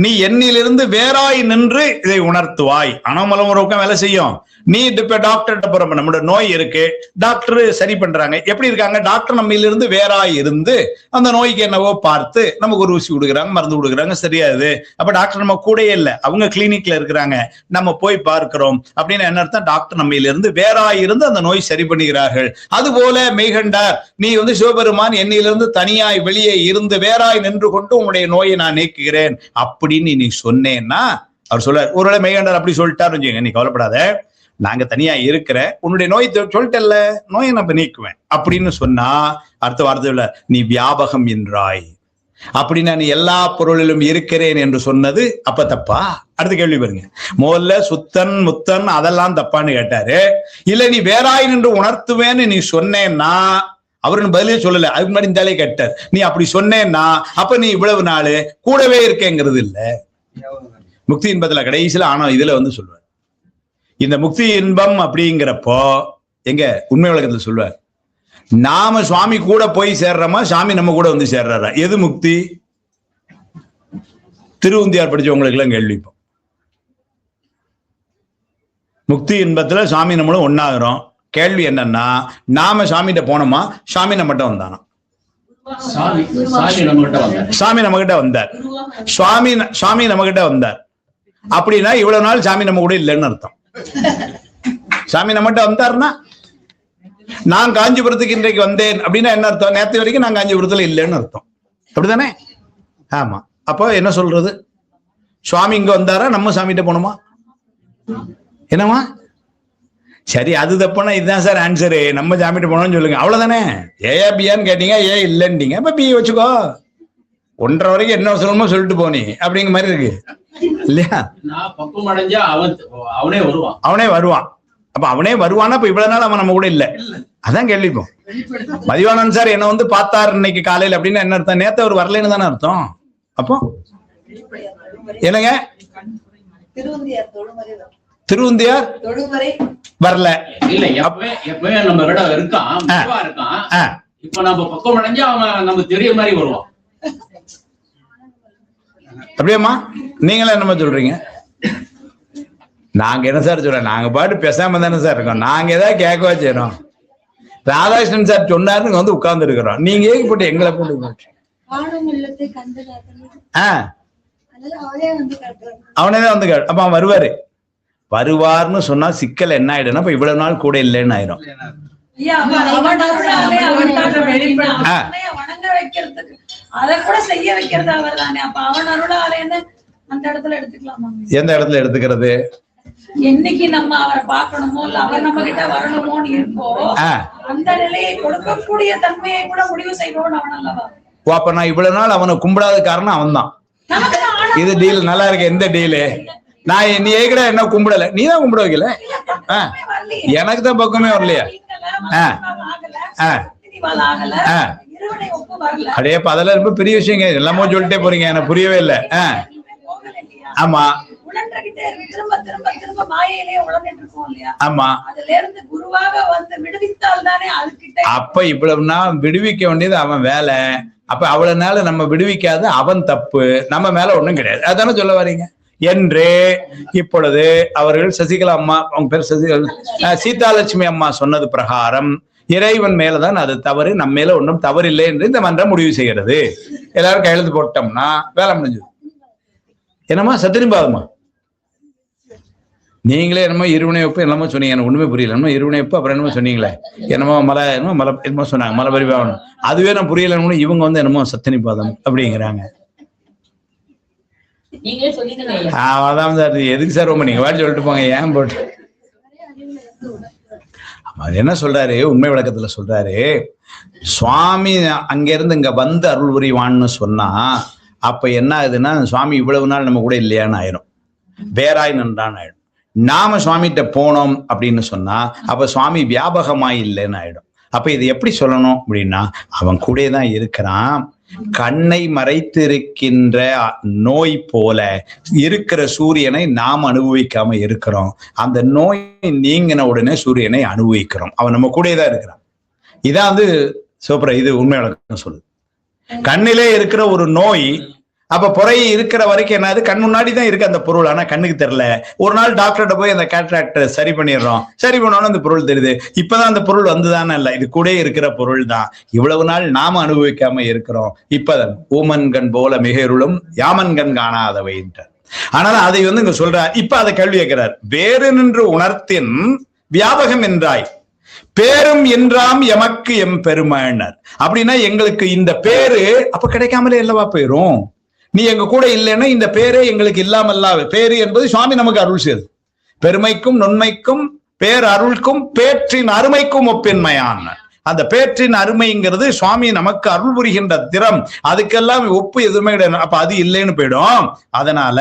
நீ என்னிலிருந்து வேறாய் நின்று இதை உணர்த்துவாய். அனமலம் ஒரு பக்கம் வேலை செய்யும். நீ இப்ப டாக்டர்கிட்ட போறப்ப நம்மளோட நோய் இருக்கு, டாக்டர் சரி பண்றாங்க. எப்படி இருக்காங்க? டாக்டர் நம்மிலிருந்து வேறாய் இருந்து அந்த நோய்க்கு என்னவோ பார்த்து நமக்கு ஒரு ஊசி கொடுக்குறாங்க, மருந்து கொடுக்குறாங்க, சரியாது. அப்ப டாக்டர் நம்ம கூடயே இல்லை, அவங்க கிளினிக்ல இருக்கிறாங்க, நம்ம போய் பார்க்கிறோம் அப்படின்னு என்ன அர்த்தம்? டாக்டர் நம்மிலிருந்து வேறாய் இருந்து அந்த நோய் சரி பண்ணுகிறார்கள். அது போல மெய்கண்டார், நீ சிவபெருமான் என்னிலிருந்து தனியாய் வெளியே இருந்து வேறாய் நின்று கொண்டு உன்னுடைய நோயை நான் நீக்குகிறேன் அப்படின்னு நீ சொன்னேன்னா அவர் சொல்றார். ஒருவேளை மெய்கண்டார் அப்படி சொல்லிட்டாரு, நீ கவலைப்படாத, நாங்க தனியா இருக்கிற உன்னுடைய நோய் சொல்லிட்டல்ல, நோயை நம்ம நீக்குவேன் அப்படின்னு சொன்னா அடுத்த வார்த்தை நீ வியாபகம் என்றாய். அப்படின்னா நீ எல்லா பொருளிலும் இருக்கிறேன் என்று சொன்னது அப்ப தப்பா? அடுத்த கேள்வி பாருங்க. முதல்ல சுத்தன் முத்தன் அதெல்லாம் தப்பான்னு கேட்டாரு. இல்ல நீ வேறாய் நின்று உணர்த்துவேன்னு நீ சொன்னேன்னா அவருன்னு பதிலே சொல்லல. அதுக்கு முன்னாடி இருந்தாலே கேட்டார். நீ அப்படி சொன்னேன்னா அப்ப நீ இவ்வளவு நாள் கூடவே இருக்கேங்கிறது இல்ல. முக்தி இன்பத்துல கடைசியில ஆனா இதுல சொல்லுவார், இந்த முக்தி இன்பம் அப்படிங்கிறப்போ எங்க உண்மை உலகத்துல சொல்லுவார், நாம சுவாமி கூட போய் சேர்றோமா, சாமி நம்ம கூட சேர்றாரா? எது முக்தி? திருவுந்தியார் படிச்சவங்களுக்கு எல்லாம் கேள்விப்போம். முக்தி இன்பத்துல சாமி நம்மளும் ஒன்னாகிறோம். கேள்வி என்னன்னா, நாம சாமிகிட்ட போனோமா, சாமி நம்மகிட்ட வந்தானா? சாமி நம்ம கிட்ட வந்தார். சுவாமி நம்ம கிட்ட வந்தார் அப்படின்னா இவ்வளவு நாள் சாமி நம்ம கூட இல்லைன்னு அர்த்தம். சாமி நம்மகிட்ட வந்தாருன்னா, நான் காஞ்சிபுரத்துக்கு இன்றைக்கு வந்தேன் அப்படின்னா என்ன அர்த்தம்? நேற்று வரைக்கும் நான் காஞ்சிபுரத்துல இல்லைன்னு அர்த்தம். அப்படிதானே? ஆமா. அப்போ என்ன சொல்றது? சுவாமி இங்க வந்தாரா, நம்ம சாமிகிட்ட போனோமா? என்னமா? சரி, அது தப்புனா இதுதான் சார் ஆன்சரு. நம்ம சாமிகிட்ட போனோம்னு சொல்லுங்க, அவ்வளவுதானே. ஏயா பியான்னு கேட்டீங்க, ஏ இல்லைன்ட்டீங்க, அப்ப பி வச்சுக்கோ. 1:30 வரைக்கும் என்ன சொல்லணுமோ சொல்லிட்டு போனி அப்படிங்கிற மாதிரி இருக்கு இல்லையா? அவனே வருவான். அப்ப அவனே வருவானா? அப்ப இவ்வளவு நாள் அவன் நம்ம கூட இல்ல. அதான் கேள்விப்போம். மதிவானன் சார் என்ன பார்த்தாரு இன்னைக்கு காலையில் அப்படின்னா என்ன அர்த்தம்? நேத்து அவர் வரலன்னு தானே அர்த்தம். அப்போ என்னங்க, திருவந்தியார் வரல இல்ல, எப்பவே நம்ம விட இருக்கான். இப்ப நம்ம பக்கம் அடைஞ்சு அவன் நம்ம தெரிய மாதிரி வருவான். அப்படியேம்மா நீங்களே என்னமா சொல்றீங்க? நாங்க என்ன சார் சொல்றோம்? நாங்க பாட்டு பேசாம தானே சார் இருக்கோம். நாங்க ஏதாவது கேட்கவா செய்யறோம்? ராதாகிருஷ்ணன் சார் சொன்னாருன்னு உட்கார்ந்து இருக்கிறோம். நீங்க ஏன் போட்டு எங்களை போட்டு அவனேதான் அப்ப அவன் வருவார்னு சொன்னா சிக்கல் என்ன ஆயிடும்னா, இப்ப இவ்வளவு நாள் கூட இல்லைன்னு ஆயிரும். எந்த இடத்துல எடுத்துக்கிறது? என்னைக்கு நம்ம அவரை பார்க்கணுமோ இல்ல அவர் நம்ம கிட்ட வரணுமோன்னு இருக்கோ அந்த நிலையை கொடுக்கக்கூடிய தன்மையை கூட முடிவு செய்வோம் அவன் அல்லவா. அப்ப நான் இவ்வளவு நாள் அவனை கும்பிடாத காரணம் அவன் தான். இது டீல் நல்லா இருக்கு. எந்த டீலு? நான் நீ ஏற்கனவே என்ன கும்பிடல, நீதான் கும்பிட வைக்கல. எனக்கு தான் பக்குவமே வரலையா? அடே அதெல்லாம் ரொம்ப பெரிய விஷயங்க, எல்லாமே சொல்லிட்டே போறீங்க, எனக்கு புரியவே இல்லை. ஆமா ஆமா, அப்ப இவ்வளவுனா விடுவிக்க வேண்டியது அவன் வேலை. அப்ப அவ்வளவு நாள் நம்ம விடுவிக்காத அவன் தப்பு, நம்ம மேல ஒண்ணும் கிடையாது, அதானே சொல்ல வரீங்க என்று இப்பொழுது அவர்கள் சசிகலா அம்மா, அவங்க பேர் சசிகலா, சீதாலட்சுமி அம்மா சொன்னது பிரகாரம் இறைவன் மேலதான் அது தவறு, நம்ம மேல ஒன்றும் தவறு இல்லை என்று இந்த மன்றம் முடிவு செய்கிறது. எல்லாரும் கையெழுத்து போட்டோம்னா வேலை முடிஞ்சது. என்னமா சத்திரிபாதமா நீங்களே என்னமோ இருவினை ஒப்பு என்னமோ சொன்னீங்க, எனக்கு ஒண்ணுமே புரியல. என்னமோ இருவினை ஒப்பு அப்புறம் என்னமோ சொன்னீங்களே, என்னமோ மலை என்னமோ சொன்னாங்க, மலை பரிபாவனம், அதுவே நான் புரியலன்னு இவங்க வந்து என்னமோ சத்தினிபாதம் அப்படிங்கிறாங்க. அதான் சார், எதுக்கு சார் ரொம்ப நீங்க வாடி சொல்லிட்டு போங்க, ஏன் போட்டு. அது என்ன சொல்றாரு, உண்மை விளக்கத்துல சொல்றாரு, சுவாமி அங்க இருந்து இங்க வந்து அருள் புரிவான்னு சொன்னா அப்ப என்ன ஆகுதுன்னா, சுவாமி இவ்வளவு நாள் நம்ம கூட இல்லையான்னு ஆயிரும், வேறாய் நின்றான்னு ஆயிடும். நாம சுவாமிகிட்ட போனோம் அப்படின்னு சொன்னா அப்ப சுவாமி வியாபகமாய் இல்லைன்னு ஆயிடும். அப்ப இது எப்படி சொல்லணும் அப்படின்னா, அவன் கூட தான் இருக்கிறான், கண்ணை மறைத்து இருக்கின்ற நோய் போல இருக்கிற சூரியனை நாம் அனுபவிக்காம இருக்கிறோம், அந்த நோய் நீங்கின உடனே சூரியனை அனுபவிக்கிறோம், அவன் நம்ம கூட தான் இருக்கிறான். இதான் வந்து சூப்பரா இது உண்மை விளக்கம் சொல்லுது. கண்ணிலே இருக்கிற ஒரு நோய், அப்ப புறை இருக்கிற வரைக்கும் என்னது, கண் முன்னாடி தான் இருக்கு அந்த பொருள், ஆனா கண்ணுக்கு தெரியல. ஒரு நாள் டாக்டர்கிட்ட போய் அந்த கேட்ராக்ட் சரி பண்ணிடுறோம், சரி பண்ணோன்னு அந்த பொருள் தெரியுது, இப்பதான் அந்த பொருள் வந்துதானே, இல்ல இது கூட இருக்கிற பொருள் தான், இவ்வளவு நாள் நாம அனுபவிக்காம இருக்கிறோம், இப்பதான் ஊமன் கண் போல மிகருளும் யாமன் கண் காணாதவை என்றார். ஆனால் அதை வந்து இங்க சொல்றார். இப்ப அதை கேள்வி கேட்கிறார், வேறு நின்று உணர்த்தின் வியாபகம் என்றாய் பேரும் என்றாம் எமக்கு எம் பெருமானார். அப்படின்னா எங்களுக்கு இந்த பேரு அப்ப கிடைக்காமலே இல்லவா போயிரும், நீ எங்க கூட இல்லைன்னா இந்த பேரே எங்களுக்கு இல்லாமல்லா. பேரு என்பது சுவாமி நமக்கு அருள் செய்யுது, பெருமைக்கும் நுண்மைக்கும் பேர் அருள்க்கும் பேற்றின் அருமைக்கும் ஒப்பின்மையான அந்த பேற்றின் அருமைங்கிறது சுவாமி நமக்கு அருள் புரிகின்ற திறம், அதுக்கெல்லாம் ஒப்பு எதுவுமே கிடையாது, அப்ப அது இல்லைன்னு போயிடும். அதனால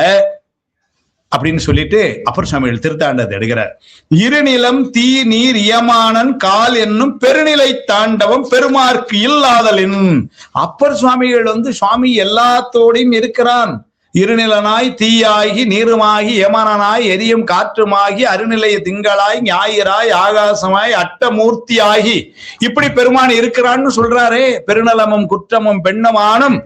அப்படின்னு சொல்லிட்டு அப்பர் சுவாமிகள் திருத்தாண்டத்தை எடுக்கிறார். இருநிலம் தீ நீர் இயமானன் கால் என்னும் பெருநிலை தாண்டவம் பெருமார்க்கு இல்லாதலின். அப்பர் சுவாமிகள் வந்து சுவாமி எல்லாத்தோடையும் இருக்கிறான், இருநிலனாய் தீயாகி நீருமாகி யமனனாய் எரியும் காற்றுமாகி அருநிலைய திங்களாய் ஞாயிறாய் ஆகாசமாய் அட்டமூர்த்தி ஆகி இப்படி பெருமான் இருக்கிறான்னு சொல்றாரே. பெருநலமும் குற்றமும் பெண்ணமானும்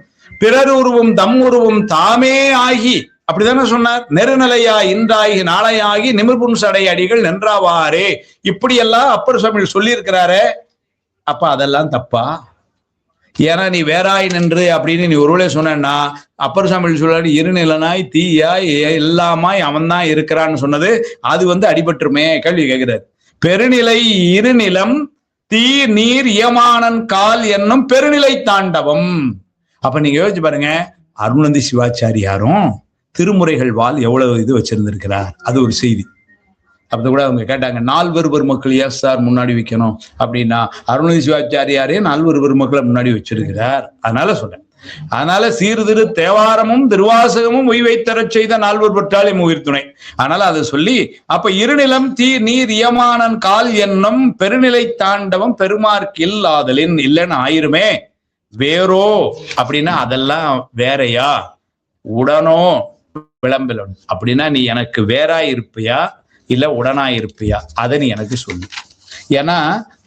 பிறருருவும் தம்முருவும் தாமே ஆகி அப்படித்தானே சொன்னார். நெருநிலையா இன்றாகி நாளையாகி நிமிர்புன் சடை அடிகள் நின்றாவாரே, இப்படி எல்லாம் அப்பர் சுவாமிகள் சொல்லி இருக்கிறாரு. அப்ப அதெல்லாம் தப்பா? ஏன்னா நீ வேறாய் நின்று அப்படின்னு நீ ஒருவேளை சொன்னா அப்பர் சுவாமிகள் சொல்றாரு, இருநிலனாய் தீயாய் எல்லாமாய் அவன் தான் இருக்கிறான்னு சொன்னது அது வந்து அடிபட்டுருமே. கேள்வி கேட்கிறார். பெருநிலை இருநிலம் தீ நீர் இயமானன் கால் என்னும் பெருநிலை தாண்டவம். அப்ப நீங்க யோசிச்சு பாருங்க, அருணந்தி சிவாச்சாரியாரும் திருமுறைகள் வாழ் எவ்வளவு இது வச்சிருந்திருக்கிறார், அது ஒரு செய்தி. அப்ப கூட அவங்க கேட்டாங்க, நால்வர் பெருமக்கள் ஏன் சார் முன்னாடி வைக்கணும் அப்படின்னா, அருணந்தி சிவாச்சாரியாரே நால்வர் பெருமக்களை முன்னாடி வச்சிருக்கிறார், அதனால சொல்றேன். அதனால சீர்திரு தேவாரமும் திருவாசகமும் உய் வைத்தர செய்த நால்வர் பெற்றாலும் உயிர் துணை. அதனால அதை சொல்லி அப்ப இருநிலம் தீ நீர் இயமானன் கால் என்னும் பெருநிலை தாண்டவம் பெருமார்க்கு இல்லாதலின். இல்லைன்னு ஆயிருமே. வேறோ அப்படின்னா அதெல்லாம் வேறையா, உடனோ விளம்பலம் அப்படின்னா நீ எனக்கு வேறாய் இருப்பியா இல்ல உடனாய் இருப்பியா, அதை நீ எனக்கு சொல்லு. ஏன்னா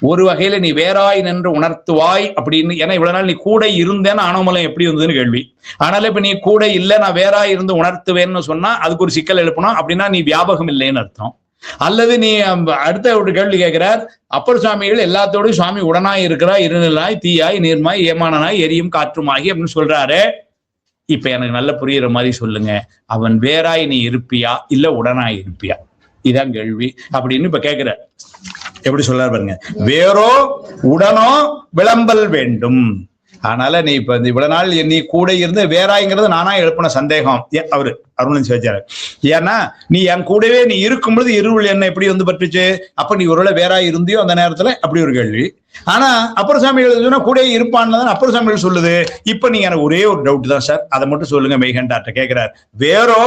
ஒரு வகையில நீ வேறாய் நின்று உணர்த்துவாய் அப்படின்னு, ஏன்னா இவ்வளவு நாள் நீ கூட இருந்தேன்னு ஆனமலம் எப்படி வந்ததுன்னு கேள்வி. ஆனாலும் இப்ப நீ கூட இல்லை நான் வேறாய் இருந்து உணர்த்துவேன்னு சொன்னா அதுக்கு ஒரு சிக்கல் எழுப்பணும். அப்படின்னா நீ வியாபகம் இல்லைன்னு அர்த்தம். அல்லது நீ அடுத்த ஒரு கேள்வி கேட்கிறார், அப்பர் சுவாமிகள் எல்லாத்தோடும் சுவாமி உடனாய் இருக்கிறா, இருநிலாய் தீயாய் நீர்மாய் ஏமானனாய் எரியும் காற்றுமாகி அப்படின்னு சொல்றாரு. இப்ப எனக்கு நல்ல புரியுற மாதிரி சொல்லுங்க, அவன் வேறாய் நீ இருப்பியா இல்ல உடனாய் இருப்பியா, இதான் கேள்வி அப்படின்னு இப்ப கேட்கிற. எப்படி சொல்றாரு பாருங்க, வேறோ உடனோ விளம்பல் வேண்டும். அதனால நீ இப்ப இவ்வளவு நாள் நீ கூட இருந்து வேறாய்ங்கிறது நானா எழுப்பின சந்தேகம் அவரு அருணன் சிவாச்சாரியர். ஏன்னா நீ என் கூடவே நீ இருக்கும் பொழுது இருள் என்ன எப்படி வந்து பட்டுச்சு, அப்ப நீ ஒருவேளை வேறாய் இருந்தியோ அந்த நேரத்துல, அப்படி ஒரு கேள்வி. ஆனா அப்பர் சாமிகள் சொன்னா கூட இருப்பான்னு தான் அப்பர் சாமிகள் சொல்லுது. இப்ப நீங்க எனக்கு ஒரே ஒரு டவுட் தான் சார், அதை மட்டும் சொல்லுங்க மெய்கண்டார்ட்ட கேட்கிறார். வேறோ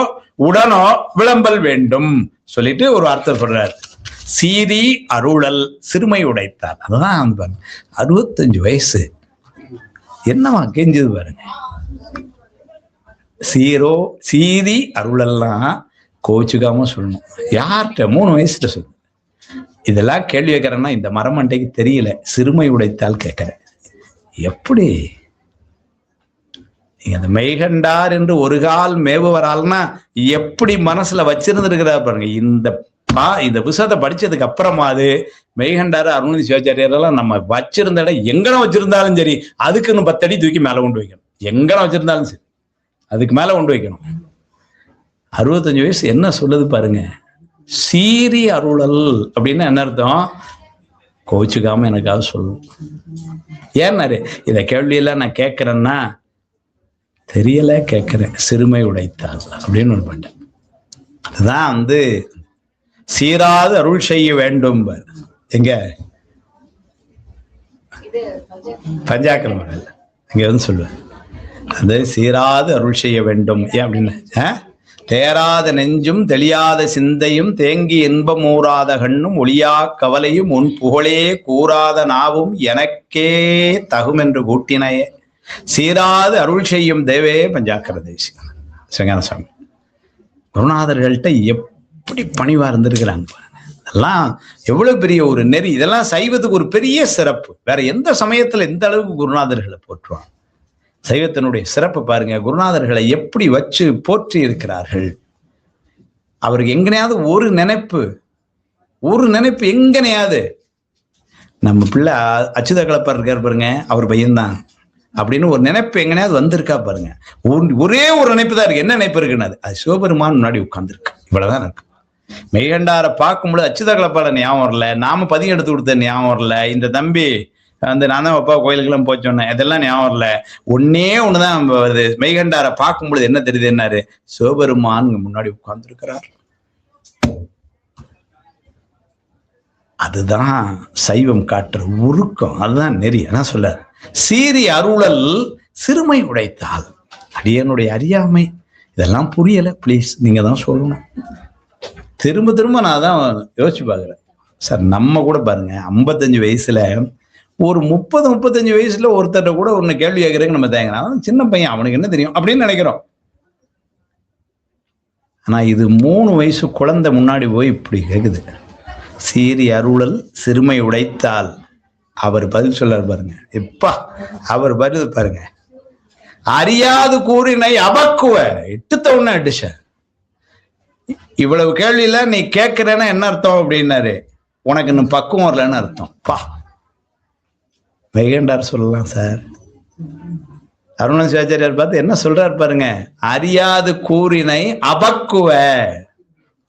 உடனோ விளம்பல் வேண்டும் சொல்லிட்டு ஒரு அர்த்தம் சொல்றாரு. சீரி அருளல் சிறுமை உடைத்தால். அதுதான் 65 வயசு என்னவா கெஞ்சது பாருங்க. சீரி அருளெல்லாம் கோச்சுக்காம சொல்லணும். யார்கிட்ட 3 வயசுல சொல்லணும். இதெல்லாம் கேள்வி வைக்கிறேன்னா இந்த மரமண்டைக்கு தெரியல. சிறுமை உடைத்தால் கேட்கிறேன். எப்படி நீங்க அந்த மெய்கண்டார் என்று ஒரு கால் மேவுவரால்னா எப்படி மனசுல வச்சிருந்துருக்கிறார் பாருங்க. இந்த புத்தகத்தை படிச்சதுக்கு அப்புறமா அது மெய்கண்டாரு அருணகிரி சிவாச்சாரியார் எல்லாம் நம்ம வச்சிருந்த இடம் எங்கன வச்சிருந்தாலும் சரி அதுக்குன்னு 10 அடி தூக்கி மேல கொண்டு வைக்கணும். எங்கன வச்சிருந்தாலும் சரி அதுக்கு மேல கொண்டு வைக்கணும். 65 வயசு என்ன சொல்லுது பாருங்க. சீரி அருளல் அப்படின்னு என்ன அர்த்தம்? கோச்சுக்காம எனக்காக சொல்லணும். ஏன்னாரு இத கேள்வியெல்லாம் நான் கேட்கிறேன்னா தெரியல கேட்கிறேன். சிறுமை உடைத்தால் அப்படின்னு ஒண்ணு பண்ணேன். அதுதான் சீராது அருள் செய்ய வேண்டும். எங்க பஞ்சாக்கிரம இங்க சொல்லுவேன். அது சீராது அருள் செய்ய வேண்டும். ஏன் அப்படின்னு தேராத நெஞ்சும் தெளியாத சிந்தையும் தேங்கி இன்பம் ஊறாத கண்ணும் ஒளியா கவலையும் உன் புகழே கூறாத நாவும் எனக்கே தகும் என்று கூட்டினையே சீராது அருள் செய்யும் தேவே பஞ்சாக்கர தேசிகன் சிவஞான சுவாமி. குருநாதர்கள்ட்ட எப்படி பணிவா இருந்திருக்கிறாங்க. அதெல்லாம் எவ்வளவு பெரிய ஒரு நெறி. இதெல்லாம் சைவத்துக்கு ஒரு பெரிய சிறப்பு. வேற எந்த சமயத்துல எந்த அளவுக்கு குருநாதர்களை போற்றுவாங்க. சைவத்தினுடைய சிறப்பு பாருங்க. குருநாதர்களை எப்படி வச்சு போற்றி இருக்கிறார்கள். அவருக்கு எங்கனையாவது ஒரு நினைப்பு எங்கனையாவது நம்ம பிள்ளை அச்சுத கலப்பர் இருக்கார் பாருங்க, அவர் பையன்தான் அப்படின்னு ஒரு நினைப்பு எங்கனையாவது வந்திருக்கா பாருங்க. ஒரே ஒரு நினைப்பு தான் இருக்கு. என்ன நினைப்பு இருக்குன்னு அது சிவபெருமான் முன்னாடி உட்கார்ந்துருக்கு. இவ்வளவுதான் இருக்கு. மெய்கண்டாரை பார்க்கும்போது அச்சுத கலப்பாட ஞாபகம் வரல, நாம பதியம் எடுத்து கொடுத்த ஞாபகம் வரல, இந்த தம்பி நான் தான் அப்பா கோயிலுக்கெல்லாம் போய் சொன்னேன், இதெல்லாம் ஞாபகம் வரல. ஒன்னே ஒண்ணுதான் வருது. மெய்கண்டாரை பார்க்கும் பொழுது என்ன தெரியுது? என்னாரு? சிவபெருமான் முன்னாடி உட்கார்ந்து இருக்கிறார். அதுதான் சைவம் காட்டுற உருக்கம். அதுதான் நெறி. அதான் சொல்ல சீரி அருளல் சிறுமை உடைத்தால். அடியனுடைய அறியாமை இதெல்லாம் புரியல. பிளீஸ் நீங்க தான் சொல்லணும். திரும்ப நான் தான் யோசிச்சு பாக்குறேன். சார் நம்ம கூட பாருங்க 55 வயசுல ஒரு 30-35 வயசுல ஒருத்தர் கூட ஒன்னு கேள்வி கேட்கறதுக்கு நம்ம தேங்கிறோம். சின்ன பையன், அவனுக்கு என்ன தெரியும் அப்படின்னு நினைக்கிறோம். ஆனா இது 3 வயசு குழந்தை முன்னாடி போய் இப்படி கேக்குது. சீரி அருளல் சிறுமை உடைத்தால். அவர் பதில் சொல்றாரு பாருங்க. எப்பா அவர் பதில் பாருங்க. அறியாது கூறினை அபக்குவ இட்டுத்த உடனே அடிச்ச. இவ்வளவு கேள்வியில நீ கேட்கிறேன்னா என்ன அர்த்தம் அப்படின்னாரு. உனக்கு இன்னும் பக்குவம் வரலன்னு அர்த்தம். பா மெய்கண்டார் சொல்லலாம் சார். அருணகிரி சிவாச்சாரியார் பார்த்து என்ன சொல்றாரு பாருங்க. அறியாது கூறினை அபக்குவ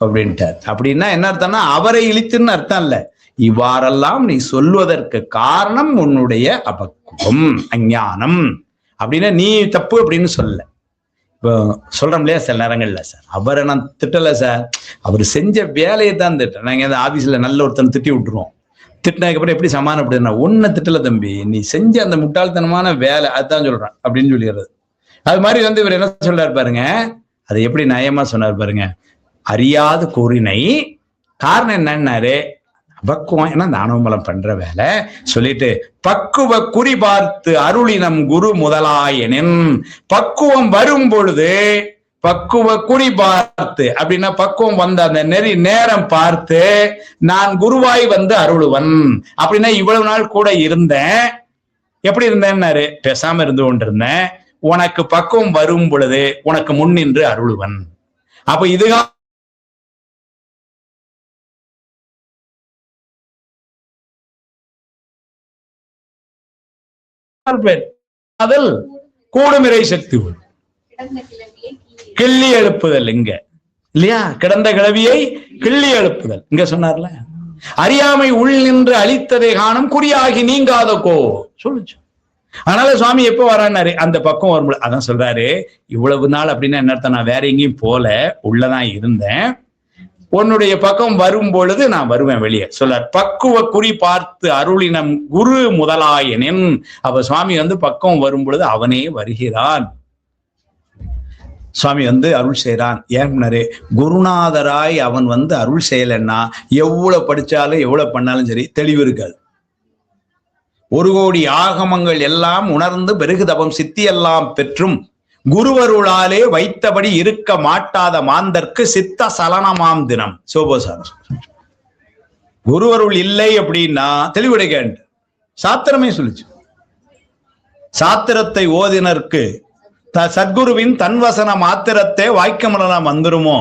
அப்படின்ட்டார். அப்படின்னா என்ன அர்த்தம்னா அவரை இழித்துன்னு அர்த்தம் இல்ல. இவ்வாறெல்லாம் நீ சொல்வதற்கு காரணம் உன்னுடைய அபக்குவம், அஞ்ஞானம். அப்படின்னா நீ தப்பு அப்படின்னு சொல்லல. இப்போ சொல்றோம் இல்லையா சில நேரங்கள்ல, சார் அவரை நான் திட்டல சார், அவர் செஞ்ச வேலையை தான் திட்டேன். நாங்க ஆபீஸ்ல நல்ல ஒருத்தனை திட்டி விட்டுருவோம். திட்டினதுக்கப்புறம் எப்படி சமாதானப்படுதுன்னா, ஒன்ன திட்டல தம்பி, நீ செஞ்ச அந்த முட்டாள்தனமான வேலை அதுதான் சொல்றான் அப்படின்னு சொல்லிடுறது. அது மாதிரி இவர் என்ன சொல்றாரு பாருங்க. அதை எப்படி நயமா சொன்னார் பாருங்க. அறியாது கூறினை காரணம் என்னன்னாரு பக்குவம். ஏன்னா இந்த ஆணவமலம் பண்ற வேலை சொல்லிட்டு பக்குவ குறி பார்த்து அருளினம் குரு முதலாயனின். பக்குவம் வரும் பொழுது பக்குவ குறி பார்த்து அப்படின்னா பக்குவம் வந்த அந்த நெறி நேரம் பார்த்து நான் குருவாய் வந்து அருளுவன். அப்படின்னா இவ்வளவு நாள் கூட இருந்தேன். எப்படி இருந்தேன்னாரு, பேசாம இருந்து கொண்டிருந்தேன். உனக்கு பக்குவம் வரும் பொழுது உனக்கு முன் நின்று அருளுவன். அப்ப இதுதான் அதில் கூடுமிறை சக்தி கிள்ளி எழுப்புதல். இங்க இல்லையா, கிடந்த கிளவியை கிள்ளி எழுப்புதல் இங்க சொன்னார்ல. அறியாமை உள் நின்று அழித்ததை காணும் குறியாகி நீங்காத கோ சொல்லுச்சு. அதனால சுவாமி எப்ப வரான்னாரு, அந்த பக்கம் வரும்போது அதான் சொல்றாரு. இவ்வளவு நாள் அப்படின்னா என்ன அர்த்தம்? நான் வேற எங்கேயும் போல, உள்ளதான் இருந்தேன். உன்னுடைய பக்கம் வரும் பொழுது நான் வருவேன் வெளியே சொல்றார். பக்குவ குறி பார்த்து அருளினம் குரு முதலாயனின். அவ சுவாமி பக்கம் வரும் பொழுது அவனே வருகிறான். சுவாமி வந்து அருள் செய்யறான். ஏன்னாரு, குருநாதராய் அவன் வந்து அருள் செய்யலைன்னா எவ்வளவு படிச்சாலும் எவ்வளவு பண்ணாலும் சரி தெளிவு இருக்காது. 1 கோடி ஆகமங்கள் எல்லாம் உணர்ந்து பெருகு தபம் சித்தி எல்லாம் பெற்றும் குருவருளாலே வைத்தபடி இருக்க மாட்டாத மாந்தர்க்கு சித்த சலனமாம் தினம். சிவபோசாரம் குருவருள் இல்லை அப்படின்னா தெளிவுடைக்க சாத்திரமே சொல்லிச்சு. சாத்திரத்தை ஓதினருக்கு சத்குருவின் தன்வசன மாத்திரத்தை வாய்க்கமலாம் வந்துருமோ,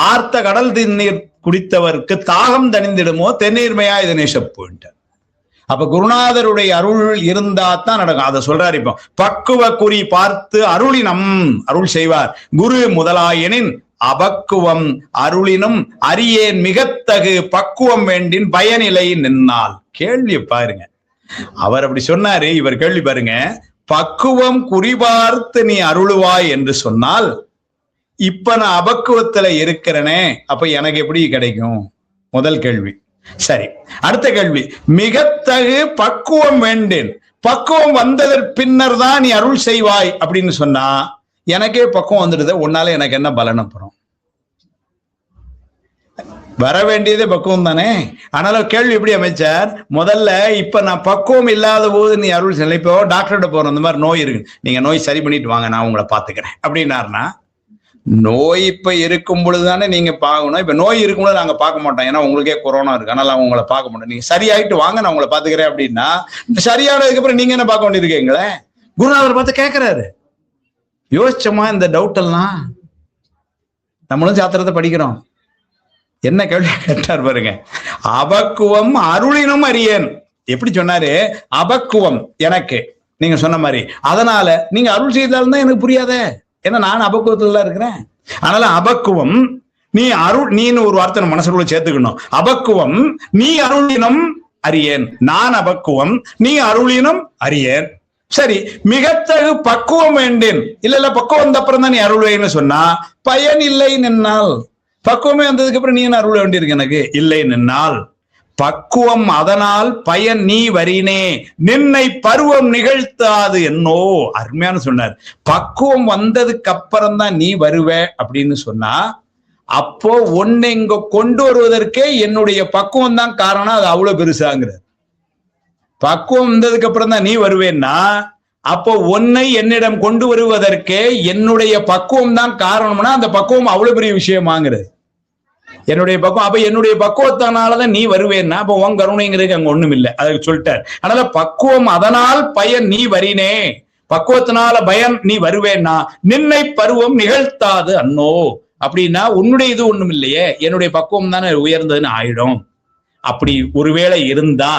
ஆர்த்த கடல் தண்ணீர் குடித்தவருக்கு தாகம் தணிந்திடுமோ தென்னீர்மையா இதனை செப்புன்ட்டு. அப்ப குருநாதருடைய அருள் இருந்தா தான் நடக்கும். அதை சொல்றாரு. இப்போ பக்குவ குறி பார்த்து அருளினம் அருள் செய்வார். குரு முதலாயனின் அபக்குவம் அருளினும் அரியேன் மிகத்தகு பக்குவம் வேண்டின் பயனிலை நின்னால். கேள்வி பாருங்க, அவர் அப்படி சொன்னாரு. இவர் கேள்வி பாருங்க, பக்குவம் குறிபார்த்து நீ அருளுவாய் என்று சொன்னால், இப்ப நான் அபக்குவத்துல இருக்கிறனே, அப்ப எனக்கு எப்படி கிடைக்கும்? முதல் கேள்வி. சரி, அடுத்த கேள்வி, மிகத்தகு பக்குவம் வேண்டேன். பக்குவம் வந்ததற்கு பின்னர் தான் நீ அருள் செய்வாய் அப்படின்னு சொன்னா, எனக்கே பக்குவம் வந்துடுது, உன்னால எனக்கு என்ன பலன்? அப்புறம் வர வேண்டியதே பக்குவம் தானே. ஆனால கேள்வி எப்படி அமைச்சார்? முதல்ல இப்ப நான் பக்குவம் இல்லாத போது நீ அருள் செய்யல. இப்போ டாக்டர்கிட்ட போறோம், இந்த மாதிரி நோய் இருக்கு, நீங்க நோய் சரி பண்ணிட்டு வாங்க, நான் உங்களை பாத்துக்கிறேன் அப்படின்னாருன்னா, நோய் இப்ப இருக்கும் பொழுதுதானே நீங்க பார்க்கணும். இப்ப நோய் இருக்கும்போது நாங்க பார்க்க மாட்டோம், ஏன்னா உங்களுக்கே கொரோனா இருக்கு, அதனால அவங்க உங்களை பார்க்க மாட்டோம். நீங்க சரியாயிட்டு வாங்க, நான் உங்களை பாத்துக்கிறேன் அப்படின்னா, சரியானதுக்கு அப்புறம் நீங்க என்ன பார்க்க வேண்டியிருக்கீங்களே? குருநாதர் பார்த்து கேட்கிறாரு. யோசிச்சோமா இந்த டவுட் எல்லாம்? நம்மளும் சாத்திரத்தை படிக்கிறோம். என்ன கேள்வி கேட்டார் பாருங்க, அபக்குவம் அருளினும் அறியேன். எப்படி சொன்னாரு? அபக்குவம் எனக்கு, நீங்க சொன்ன மாதிரி, அதனால நீங்க அருள் செய்தாலும் தான் எனக்கு புரியாதே, ஏன்னா நான் அபக்குவத்துல இருக்கிறேன். அதனால அபக்குவம் நீ அருள், நீன்னு ஒரு வார்த்தை மனசுக்குள்ள சேர்த்துக்கணும். அபக்குவம் நீ அருளினும் அறியேன், நான் அபக்குவம் நீ அருளினும் அறியேன். சரி, மிகத்தகு பக்குவம் வேண்டேன். இல்ல பக்குவம் அப்புறம் தான் நீ அருள்வேன்னு சொன்னா பயன் இல்லை நின்னால். பக்குவமே வந்ததுக்கு அப்புறம் நீ என்ன அருள் வேண்டியிருக்கு? எனக்கு இல்லை நின்னால் பக்குவம் அதனால் பயன் நீ வரினே நின்னை பருவம் நிகழ்த்தாது என்னோ. அருமையான சொன்னார். பக்குவம் வந்ததுக்கு அப்புறம் தான் நீ வருவ அப்படின்னு சொன்னா, அப்போ ஒன்னு இங்க கொண்டு வருவதற்கே என்னுடைய பக்குவம் தான் காரணம். அது அவ்வளவு பெருசாங்கிறது. பக்குவம் வந்ததுக்கு அப்புறம் தான் நீ வருவேன்னா, அப்போ உன்னை என்னிடம் கொண்டு வருவதற்கே என்னுடைய பக்குவம் தான் காரணம்னா, அந்த பக்குவம் அவ்வளவு பெரிய விஷயமாங்கிறது. என்னுடைய பக்குவம், அப்ப என்னுடைய பக்குவத்தினாலதான் நீ வருவேன்னா, அப்ப உன் கருணைங்கிறதுக்கு அங்க ஒண்ணும் இல்லை. அதுக்கு சொல்லிட்டார். அதனால பக்குவம் அதனால் பயன் நீ வரினே, பக்குவத்தினால பயன் நீ வருவேன்னா நின்னை பருவம் நிகழ்த்தாது அன்னோ. அப்படின்னா உன்னுடைய இது ஒண்ணும் இல்லையே, என்னுடைய பக்குவம் தானே உயர்ந்ததுன்னு ஆயிடும். அப்படி ஒருவேளை இருந்தா,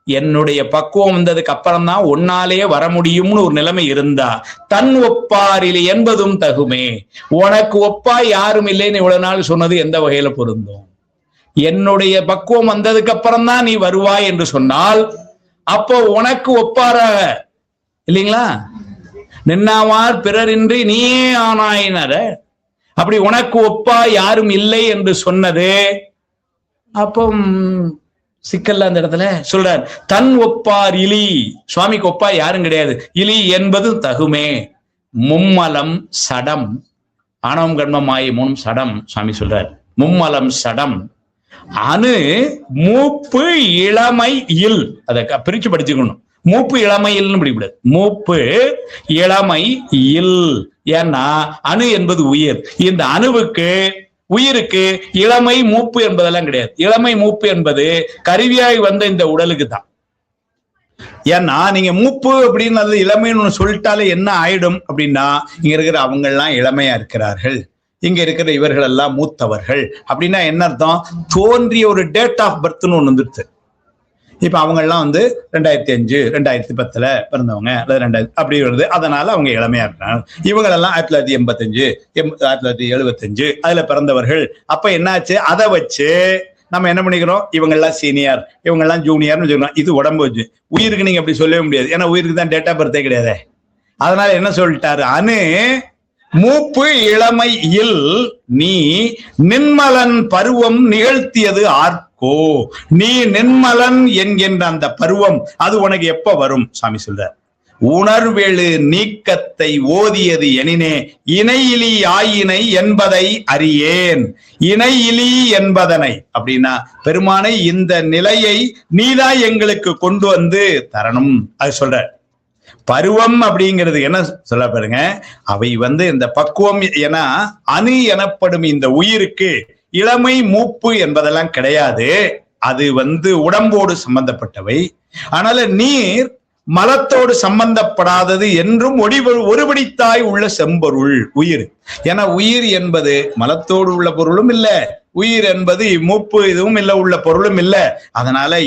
என்னுடைய பக்குவம் வந்ததுக்கு அப்புறம் தான் ஒன்னாலே வர முடியும்னு ஒரு நிலைமை இருந்தா, தன் ஒப்பாரில் என்பதும் தகுமே. உனக்கு ஒப்பா யாரும் இல்லைன்னு இவ்வளவு நாள் சொன்னது எந்த வகையில பொருந்தும்? என்னுடைய பக்குவம் வந்ததுக்கு அப்புறம் தான் நீ வருவாய் என்று சொன்னால், அப்போ உனக்கு ஒப்பாராக இல்லைங்களா? நின்னாவார் பிறரின்றி நீயே ஆனாயினர. அப்படி உனக்கு ஒப்பா யாரும் இல்லை என்று சொன்னது அப்போ சிக்கல்ல அந்த இடத்துல சொல்றார். தன் ஒப்பார் இலி, சுவாமிக்கு ஒப்பா யாரும் கிடையாது. இலி என்பது தகுமே. மும்மலம் சடம், ஆணவம் கர்மம் மாயை மூணும் சடம். சுவாமி சொல்றார் மும்மலம் சடம். அணு மூப்பு இளமை இல். அதை பிரிச்சு படிச்சுக்கணும். மூப்பு இளமை இல்னு படிக்கூடாது. மூப்பு இளமை இல். ஏன்னா அணு என்பது உயிர். இந்த அணுவுக்கு உயிருக்கு இளமை மூப்பு என்பதெல்லாம் கிடையாது. இளமை மூப்பு என்பது கருவியாய் வந்த இந்த உடலுக்கு தான். ஏன்னா நீங்க மூப்பு அப்படின்னு அது இளமைன்னு சொல்லிட்டாலே என்ன ஆயிடும் அப்படின்னா, இங்க இருக்கிற அவங்க எல்லாம் இளமையா இருக்கிறார்கள், இங்க இருக்கிற இவர்கள் எல்லாம் மூத்தவர்கள் அப்படின்னா என்ன அர்த்தம்? தோன்றிய ஒரு டேட் ஆஃப் பர்த்னு ஒண்ணு வந்துருச்சு. இப்ப அவங்க எல்லாம் 2005 2010 பிறந்தவங்க, 2000 அப்படி வருது. அதனால அவங்க இளமையா இருக்கிறாங்க. இவங்க எல்லாம் 1985 1975 அதுல பிறந்தவர்கள். அப்ப என்னாச்சு? அதை வச்சு நம்ம என்ன பண்ணிக்கிறோம்? இவங்க எல்லாம் சீனியர், இவங்க எல்லாம் ஜூனியர்னு வச்சுக்கணும். இது உடம்பு வச்சு. உயிருக்கு நீங்க அப்படி சொல்லவே முடியாது, ஏன்னா உயிருக்கு தான் டேட் ஆஃப் பர்த்தே கிடையாது. அதனால என்ன சொல்லிட்டாரு? அணு மூப்பு இளமை இல் நீ நின்மலன் பருவம் நிகழ்த்தியது ஆர்க்கோ. நீ நின்மலன் என்கின்ற அந்த பருவம் அது உனக்கு எப்ப வரும்? சாமி சொல்றார். உணர்வெழு நீக்கத்தை ஓதியது எனினே இணையிலி ஆயினை என்பதை அறியேன். இணையிலி என்பதனை அப்படின்னா பெருமானை இந்த நிலையை நீதான் எங்களுக்கு கொண்டு வந்து தரணும். அது சொல்ற பருவம் அப்படிங்கிறது என்ன சொல்ல பாருங்க, அவை இந்த பக்குவம் என அணு எனப்படும் இந்த உயிருக்கு இளமை மூப்பு என்பதெல்லாம் கிடையாது. அது உடம்போடு சம்பந்தப்பட்டவை. ஆனால நீர் மலத்தோடு சம்பந்தப்படாதது என்றும் ஒருபடித்தாய் உள்ள செம்பொருள் உயிர். என உயிர் என்பது மலத்தோடு உள்ள பொருளும் இல்ல, உயிர் என்பது மூப்பு இதுவும் இல்ல, உள்ள பொருளும் இல்ல. அதனால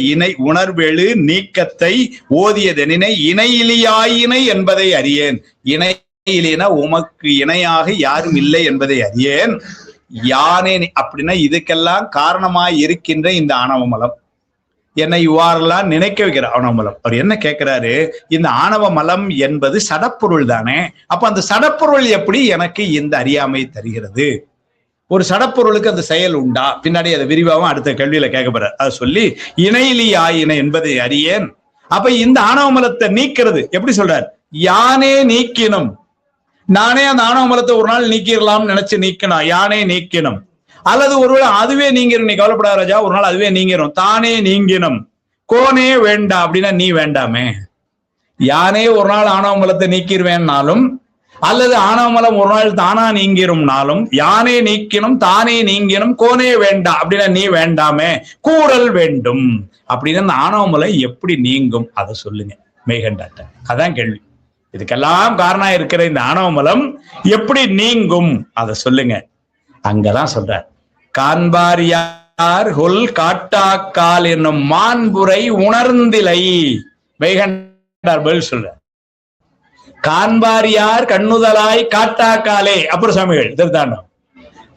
உணர்வெழு நீக்கத்தை ஓதியதெனினை இணையிலியாயினை என்பதை அறியேன். இணையிலினா உமக்கு இணையாக யாரும் இல்லை என்பதை அறியேன். யானே அப்படின்னா இதுக்கெல்லாம் காரணமாய் இருக்கின்ற இந்த ஆணவ மலம் என்னை இவ்வாறெல்லாம் நினைக்க வைக்கிற ஆணவ மலம். அவர் என்ன கேட்கிறாரு, இந்த ஆணவ மலம் என்பது சடப்பொருள் தானே, அப்ப அந்த சடப்பொருள் எப்படி எனக்கு இந்த அறியாமை தருகிறது? ஒரு சடப்பொருளுக்கு அந்த செயல் உண்டா? பின்னாடி அதை விரிவாகவும் அடுத்த கேள்வியில கேட்கப்படுற அதை சொல்லி இணையிலி ஆயின என்பதை அறியேன். அப்ப இந்த ஆணவ மலத்தை நீக்கிறது எப்படி சொல்றார்? யானே நீக்கினும், நானே அந்த ஆணவ மலத்தை ஒரு நாள் நீக்கிடலாம்னு நினைச்சு நீக்கணும், யானே நீக்கினும். அல்லது ஒருவேளை அதுவே நீங்கிரும், நீ கவலைப்படாத ராஜா, ஒரு நாள் அதுவே நீங்கிரும், தானே நீங்கினும். கோனே வேண்டாம் அப்படின்னா நீ வேண்டாமே. யானே ஒரு நாள் ஆணவ மலத்தை நீக்கிடுவேன்னாலும் அல்லது ஆணவ மலம் ஒரு நாள் தானா நீங்கிரும்னாலும் யானே நீக்கினும் தானே நீங்கினும் கோனே வேண்டாம் அப்படின்னா நீ வேண்டாமே, கூறல் வேண்டும். அப்படின்னா அந்த ஆணவ மலம் எப்படி நீங்கும் அதை சொல்லுங்க மெய்கண்டாட்ட. அதான் கேள்வி. இதுக்கெல்லாம் காரணம் இருக்கிற இந்த ஆணவ மலம் எப்படி நீங்கும் அதை சொல்லுங்க. அங்கதான் சொல்ற, காண்பார் யார் கொல் காட்டாக்கால் என்னும் மாண்புரை உணர்ந்திலை. மெய்கண்டார் பதில் சொல்ற, காண்பார் யார் கண்ணுதலாய் காட்டாக்காலே அப்பர் சுவாமிகள் திருத்தாண்டம்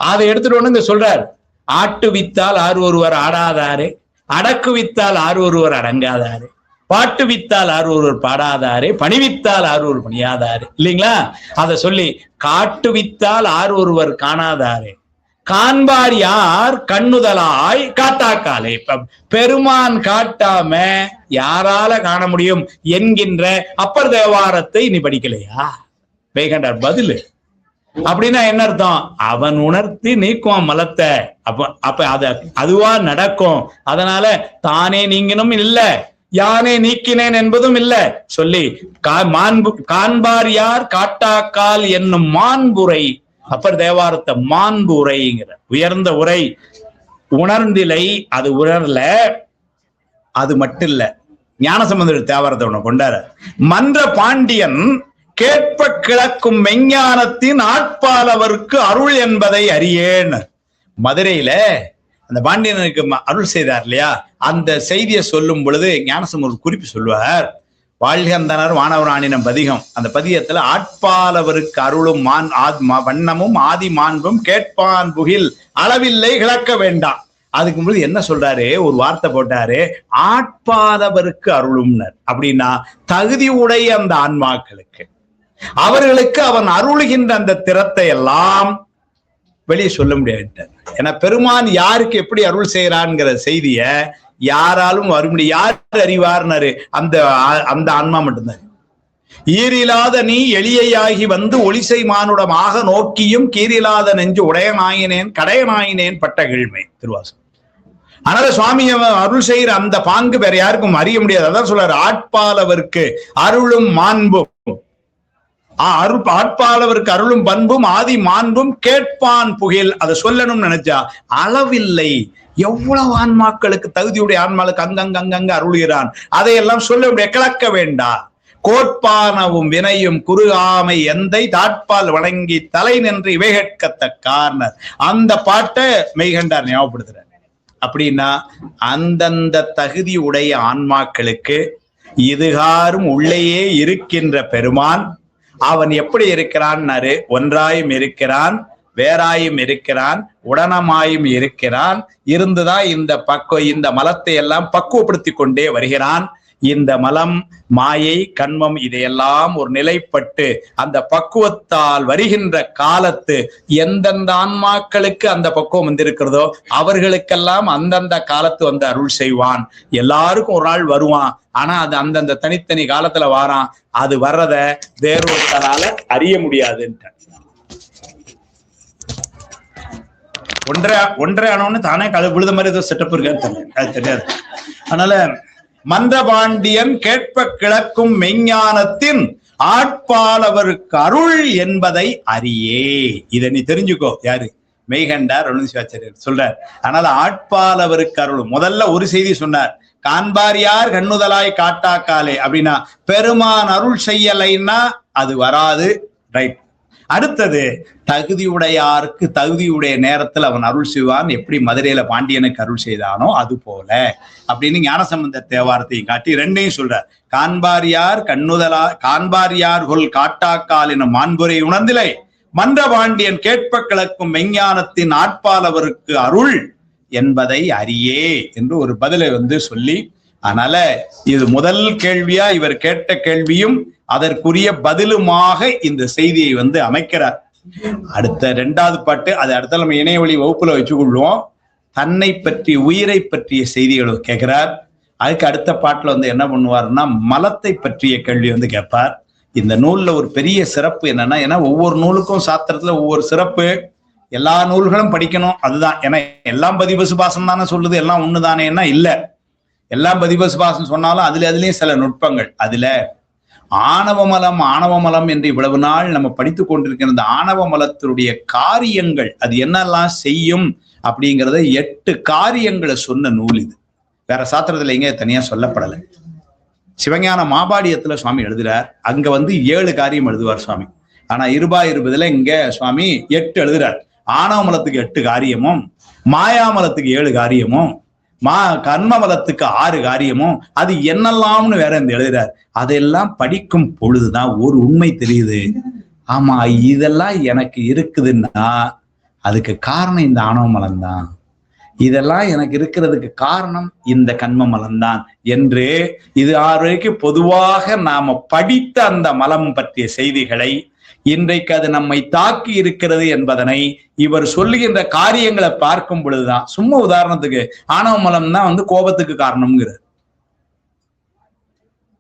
அதை எடுத்துட்டு இங்க சொல்றார். ஆட்டு வித்தால் ஆறு ஒருவர் ஆடாதாரே, அடக்கு வித்தால் ஆறு ஒருவர் அடங்காதாரே, பாட்டு வித்தால் ஆறு ஒருவர் பாடாதாரே, பணிவித்தால் ஆறு ஒருவர் பணியாதாரே. இல்லைங்களா? அதை சொல்லி காட்டு வித்தால் ஆறு ஒருவர் காணாதாரே, காண்பார் யார் கண்ணுதலாய் காட்டாக்காலே. பெருமான் காட்டாம யாரால காண முடியும் என்கின்ற அப்பர் தேவாரத்தை நீ படிக்கலையா? மெய்கண்டார் பதில். அப்படின்னா என்ன அர்த்தம்? அவன் உணர்த்தி நீக்குவான் மலத்தை. அப்ப அதுவா நடக்கும். அதனால தானே நீங்கினும் இல்ல, யானே நீக்கினேன் என்பதும் இல்ல சொல்லி காண்பார் யார் காட்டாக்கால் என்னும் மாண்புரை, அப்பர் தேவாரத்தை மாண்பு உரைங்கிற உயர்ந்த உரை. உணர்ந்திலை, அது உணரல. அது மட்டும் இல்ல, ஞானசம்பந்தர் தேவாரத்தை ஒண்ணு கொண்டார, மன்ற பாண்டியன் கேட்ப கிழக்கும் மெஞ்ஞானத்தின் ஆட்பாலவருக்கு அருள் என்பதை அறியேன். மதுரையில அந்த பாண்டியனுக்கு அருள் செய்தார் இல்லையா, அந்த செய்தியை சொல்லும் பொழுது ஞானசம்பந்தர் குறிப்பு சொல்வார். வாழ்கந்தனர் வானவராணினம் பதிகம், அந்த பதிகத்துல ஆட்பாலவருக்கு அருளும் வண்ணமும் ஆதி மாண்பும் கேட்பான் புகில் அளவில்லை கிளக்க வேண்டாம். அதுக்கு முன்னாடி என்ன சொல்றாரு, ஒரு வார்த்தை போட்டாரு, ஆட்பாலவருக்கு அருளும்னர். அப்படின்னா தகுதி உடைய அந்த ஆன்மாக்களுக்கு, அவர்களுக்கு அவன் அருளுகின்ற அந்த திறத்தை எல்லாம் வெளியே சொல்ல முடியாது. ஏன்னா பெருமான் யாருக்கு எப்படி அருள் செய்யறான்ங்கிற செய்திய யாராலும் வர முடியும். யார் அறிவார்னாரு? அந்த ஆன்மா மட்டும்தான். ஈரில்லாத நீ எளியாகி ஒளிசை மானுடமாக நோக்கியும் கீரில்லாத நெஞ்சு உடையனாயினேன் கடையனாயினேன் பட்ட கீழ்மை திருவாசகம். அதனால சுவாமி அருள் செய்யற அந்த பாங்கு வேற யாருக்கும் அறிய முடியாது. அதான் சொல்றாரு, ஆட்பாலவருக்கு அருளும் மாண்பும், ஆட்பாலவருக்கு அருளும் பண்பும் ஆதி மாண்பும் கேட்பான் புகில். அதை சொல்லணும்னு நினைச்சா அளவில்லை. எவ்வளவு ஆன்மாக்களுக்கு, தகுதியுடைய ஆன்மாக்களுக்கு அங்கங்க அருள்கிறான். அதையெல்லாம் சொல்ல முடிய கிளக்க வேண்டாம். கோட்பானவும் வினையும் குறுகாமை எந்தை தாட்பால் வணங்கி தலை நின்று இவை கேட்கத்தக்கார்னர். அந்த பாட்டை மெய்கண்டார் ஞாபகப்படுத்துறார். அப்படின்னா அந்தந்த தகுதி உடைய ஆன்மாக்களுக்கு இதுகாரும் உள்ளேயே இருக்கின்ற பெருமான் அவன் எப்படி இருக்கிறான்னாரு, ஒன்றாயும் இருக்கிறான், வேறாயும் இருக்கிறான், உடனமாயும் இருக்கிறான். இருந்துதான் இந்த மலத்தை எல்லாம் பக்குவப்படுத்தி கொண்டே வருகிறான். இந்த மலம், மாயை, கண்மம் இதையெல்லாம் ஒரு நிலைப்பட்டு அந்த பக்குவத்தால் வருகின்ற காலத்து எந்தெந்த ஆன்மாக்களுக்கு அந்த பக்குவம் வந்திருக்கிறதோ அவர்களுக்கெல்லாம் அந்தந்த காலத்து வந்து அருள் செய்வான். எல்லாருக்கும் ஒரு நாள் வருவான். ஆனா அது அந்தந்த தனித்தனி காலத்துல வாரான். அது வர்றத வேறொருத்தரால அறிய முடியாதுன்ற ஒன்றரை ஆனோன்னு தானே விழுத மாதிரி ஏதோ செட்டப் இருக்கான்னு அது தெரியாது. அதனால மந்தபாண்டியன் கேட்ப கிழக்கும் மெஞ்ஞானத்தின் ஆட்பாலவருக்கு அருள் என்பதை அறியே. இதை நீ தெரிஞ்சுக்கோ. யாரு? மெய்கண்டார் அருணாச்சலேயர் சொல்றார். அதனால ஆட்பாலவருக்கு அருள் முதல்ல ஒரு செய்தி சொன்னார். காண்பார் யார் கண்ணுதலாய் காட்டாக்காலே அப்படின்னா பெருமான் அருள் செய்யலைன்னா அது வராது. ரைட். அடுத்தது தகுதியுடையாருக்கு தகுதியுடைய நேரத்தில் அவன் அருள் செய்வான். எப்படி மதுரையில பாண்டியனுக்கு அருள் செய்தானோ அது போல அப்படின்னு ஞானசம்பந்த தேவாரத்தையும் காட்டி ரெண்டையும் சொல்றார். காண்பார் யார் காண்பார் யார் கொல் காட்டாக்கால் எனும் மாண்புரை உணர்ந்திலை மன்ற பாண்டியன் கேட்ப கிழக்கும் மெஞ்ஞானத்தின் ஆட்பாலவருக்கு அருள் என்பதை அறியே என்று ஒரு பதிலை சொல்லி, அதனால இது முதல் கேள்வியா இவர் கேட்ட கேள்வியும் அதற்குரிய பதிலுமாக இந்த செய்தியை அமைக்கிறார். அடுத்த 2வது பாட்டு, அது அடுத்த நம்ம இணையவழி வகுப்புல வச்சுக்கொள்வோம். தன்னை பற்றி உயிரை பற்றிய செய்திகளை கேட்கிறார். அதுக்கு அடுத்த பாட்டுல என்ன பண்ணுவாருன்னா மலத்தை பற்றிய கேள்வி கேட்பார். இந்த நூல்ல ஒரு பெரிய சிறப்பு என்னன்னா, ஏன்னா ஒவ்வொரு நூலுக்கும் சாத்திரத்துல ஒவ்வொரு சிறப்பு. எல்லா நூல்களும் படிக்கணும் அதுதான். ஏன்னா எல்லாம் பதிபசுபாசம் தானே சொல்லுது, எல்லாம் ஒண்ணுதானேன்னா இல்ல. எல்லாம் பதிபசுபாசம் சொன்னாலும் அதுலயும் சில நுட்பங்கள். அதுல ஆணவமலம் என்று இவ்வளவு நாள் நம்ம படித்துக் கொண்டிருக்கிற இந்த ஆணவமலத்தினுடைய காரியங்கள் அது என்னெல்லாம் செய்யும் அப்படிங்கிறத 8 காரியங்களை சொன்ன நூல் இது. வேற சாத்திரத்துல எங்க தனியா சொல்லப்படலை. சிவஞான மாபாடியத்துல சுவாமி எழுதுறார். அங்க 7 காரியம் எழுதுவார் சுவாமி. ஆனா 20 இங்க சுவாமி 8 எழுதுறார். ஆணவமலத்துக்கு 8 காரியமும், மாயாமலத்துக்கு 7 காரியமும், கர்மமலத்துக்கு 6 காரியமும், அது என்னெல்லாம்னு வேற எழுதுறார். அதெல்லாம் படிக்கும் பொழுதுதான் ஒரு உண்மை தெரியுது. ஆமா, இதெல்லாம் எனக்கு இருக்குதுன்னா அதுக்கு காரணம் இந்த ஆணவமலம் தான். இதெல்லாம் எனக்கு இருக்கிறதுக்கு காரணம் இந்த கண்ம மலம்தான் என்று இது வரைக்கும் பொதுவாக நாம படித்த அந்த மலம் பற்றிய செய்திகளை இன்றைக்கு அது நம்மை தாக்கி இருக்கிறது என்பதனை இவர் சொல்லுகின்ற காரியங்களை பார்க்கும் பொழுதுதான். சும்மா உதாரணத்துக்கு ஆணவ மலம் தான் கோபத்துக்கு காரணம்ங்கிறார்.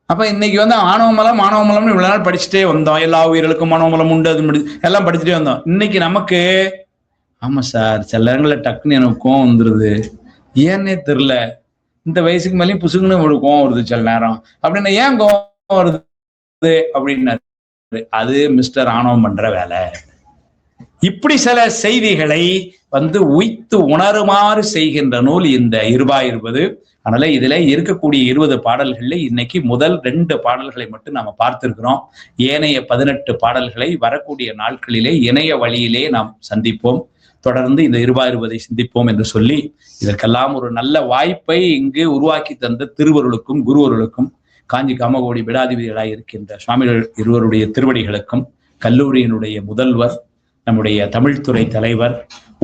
அப்ப இன்னைக்கு ஆணவ மலம்னு இவ்வளவு நாள் படிச்சுட்டே வந்தோம். எல்லா உயிர்களுக்கும் ஆணவமலம் உண்டு அது எல்லாம் படிச்சுட்டே வந்தோம். இன்னைக்கு நமக்கு ஆமா சார் சில நேரங்களில் டக்குன்னு எனக்கு கோவம் வந்துருது, ஏன்னே தெரியல. இந்த வயசுக்கு மேலேயும் புசுக்குன்னு ஒரு கோவம் வருது சில நேரம். அப்படின்னா ஏன் கோவம் வருது அப்படின்னா அது மிஸ்டர் ஆணவம் பண்ற வேலை. இப்படி சில செய்திகளை உய்த்து உணருமாறு செய்கின்ற நூல் இந்த 20. அதனால இதுல இருக்கக்கூடிய 20 பாடல்கள்ல இன்னைக்கு முதல் 2 பாடல்களை மட்டும் நாம பார்த்திருக்கிறோம். ஏனைய 18 பாடல்களை வரக்கூடிய நாட்களிலே இணைய வழியிலே நாம் சந்திப்போம். தொடர்ந்து இந்த 20 சிந்திப்போம் என்று சொல்லி இதற்கெல்லாம் ஒரு நல்ல வாய்ப்பை இங்கு உருவாக்கி தந்த திருவருளுக்கும் குருவருளுக்கும் காஞ்சி காமகோடி பீடாதிபதிகளாய் இருக்கின்ற சுவாமிகள் இருவருடைய திருவடிகளுக்கும், கல்லூரியினுடைய முதல்வர், நம்முடைய தமிழ்துறை தலைவர்,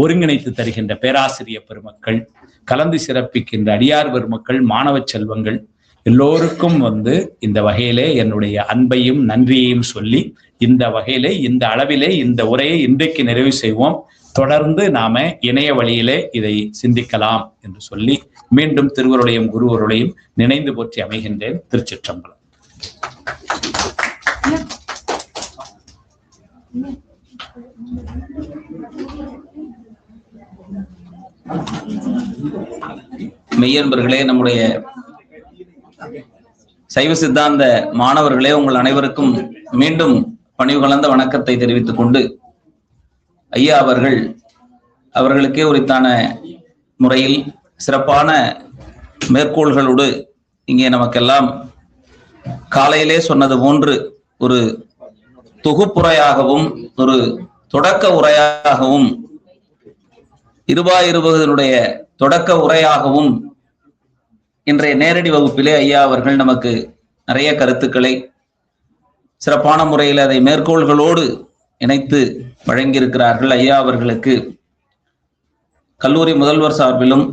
ஒருங்கிணைத்து தருகின்ற பேராசிரியர் பெருமக்கள், கலந்து சிறப்பிக்கின்ற அடியார் பெருமக்கள், மாணவ செல்வங்கள் எல்லோருக்கும் இந்த வகையிலே என்னுடைய அன்பையும் நன்றியையும் சொல்லி இந்த வகையிலே இந்த அளவிலே இந்த உரையை இன்றைக்கு நிறைவு செய்வோம். தொடர்ந்து நாம இணைய வழியிலே இதை சிந்திக்கலாம் என்று சொல்லி மீண்டும் திருவருளையும் குருவருளையும் நினைந்து போற்றி அமைகின்றேன். திருச்சிற்றம்பலம். மெய்யன்பர்களே, நம்முடைய சைவ சித்தாந்த மாணவர்களே, உங்கள் அனைவருக்கும் மீண்டும் பணிவு கலந்த வணக்கத்தை தெரிவித்துக் கொண்டு, ஐயா அவர்களுக்கே உரித்தான முறையில் சிறப்பான மேற்கோள்களோடு இங்கே நமக்கெல்லாம் காலையிலே சொன்னது போன்று ஒரு தொகுப்புரையாகவும் ஒரு தொடக்க உரையாகவும் 2020 தொடக்க உரையாகவும் இன்றைய நேரடி வகுப்பிலே ஐயா அவர்கள் நமக்கு நிறைய கருத்துக்களை சிறப்பான முறையில் அதை மேற்கோள்களோடு இணைத்து வழங்கியிருக்கிறார்கள். ஐயா அவர்களுக்கு கல்லூரி முதல்வர் சார்பிலும்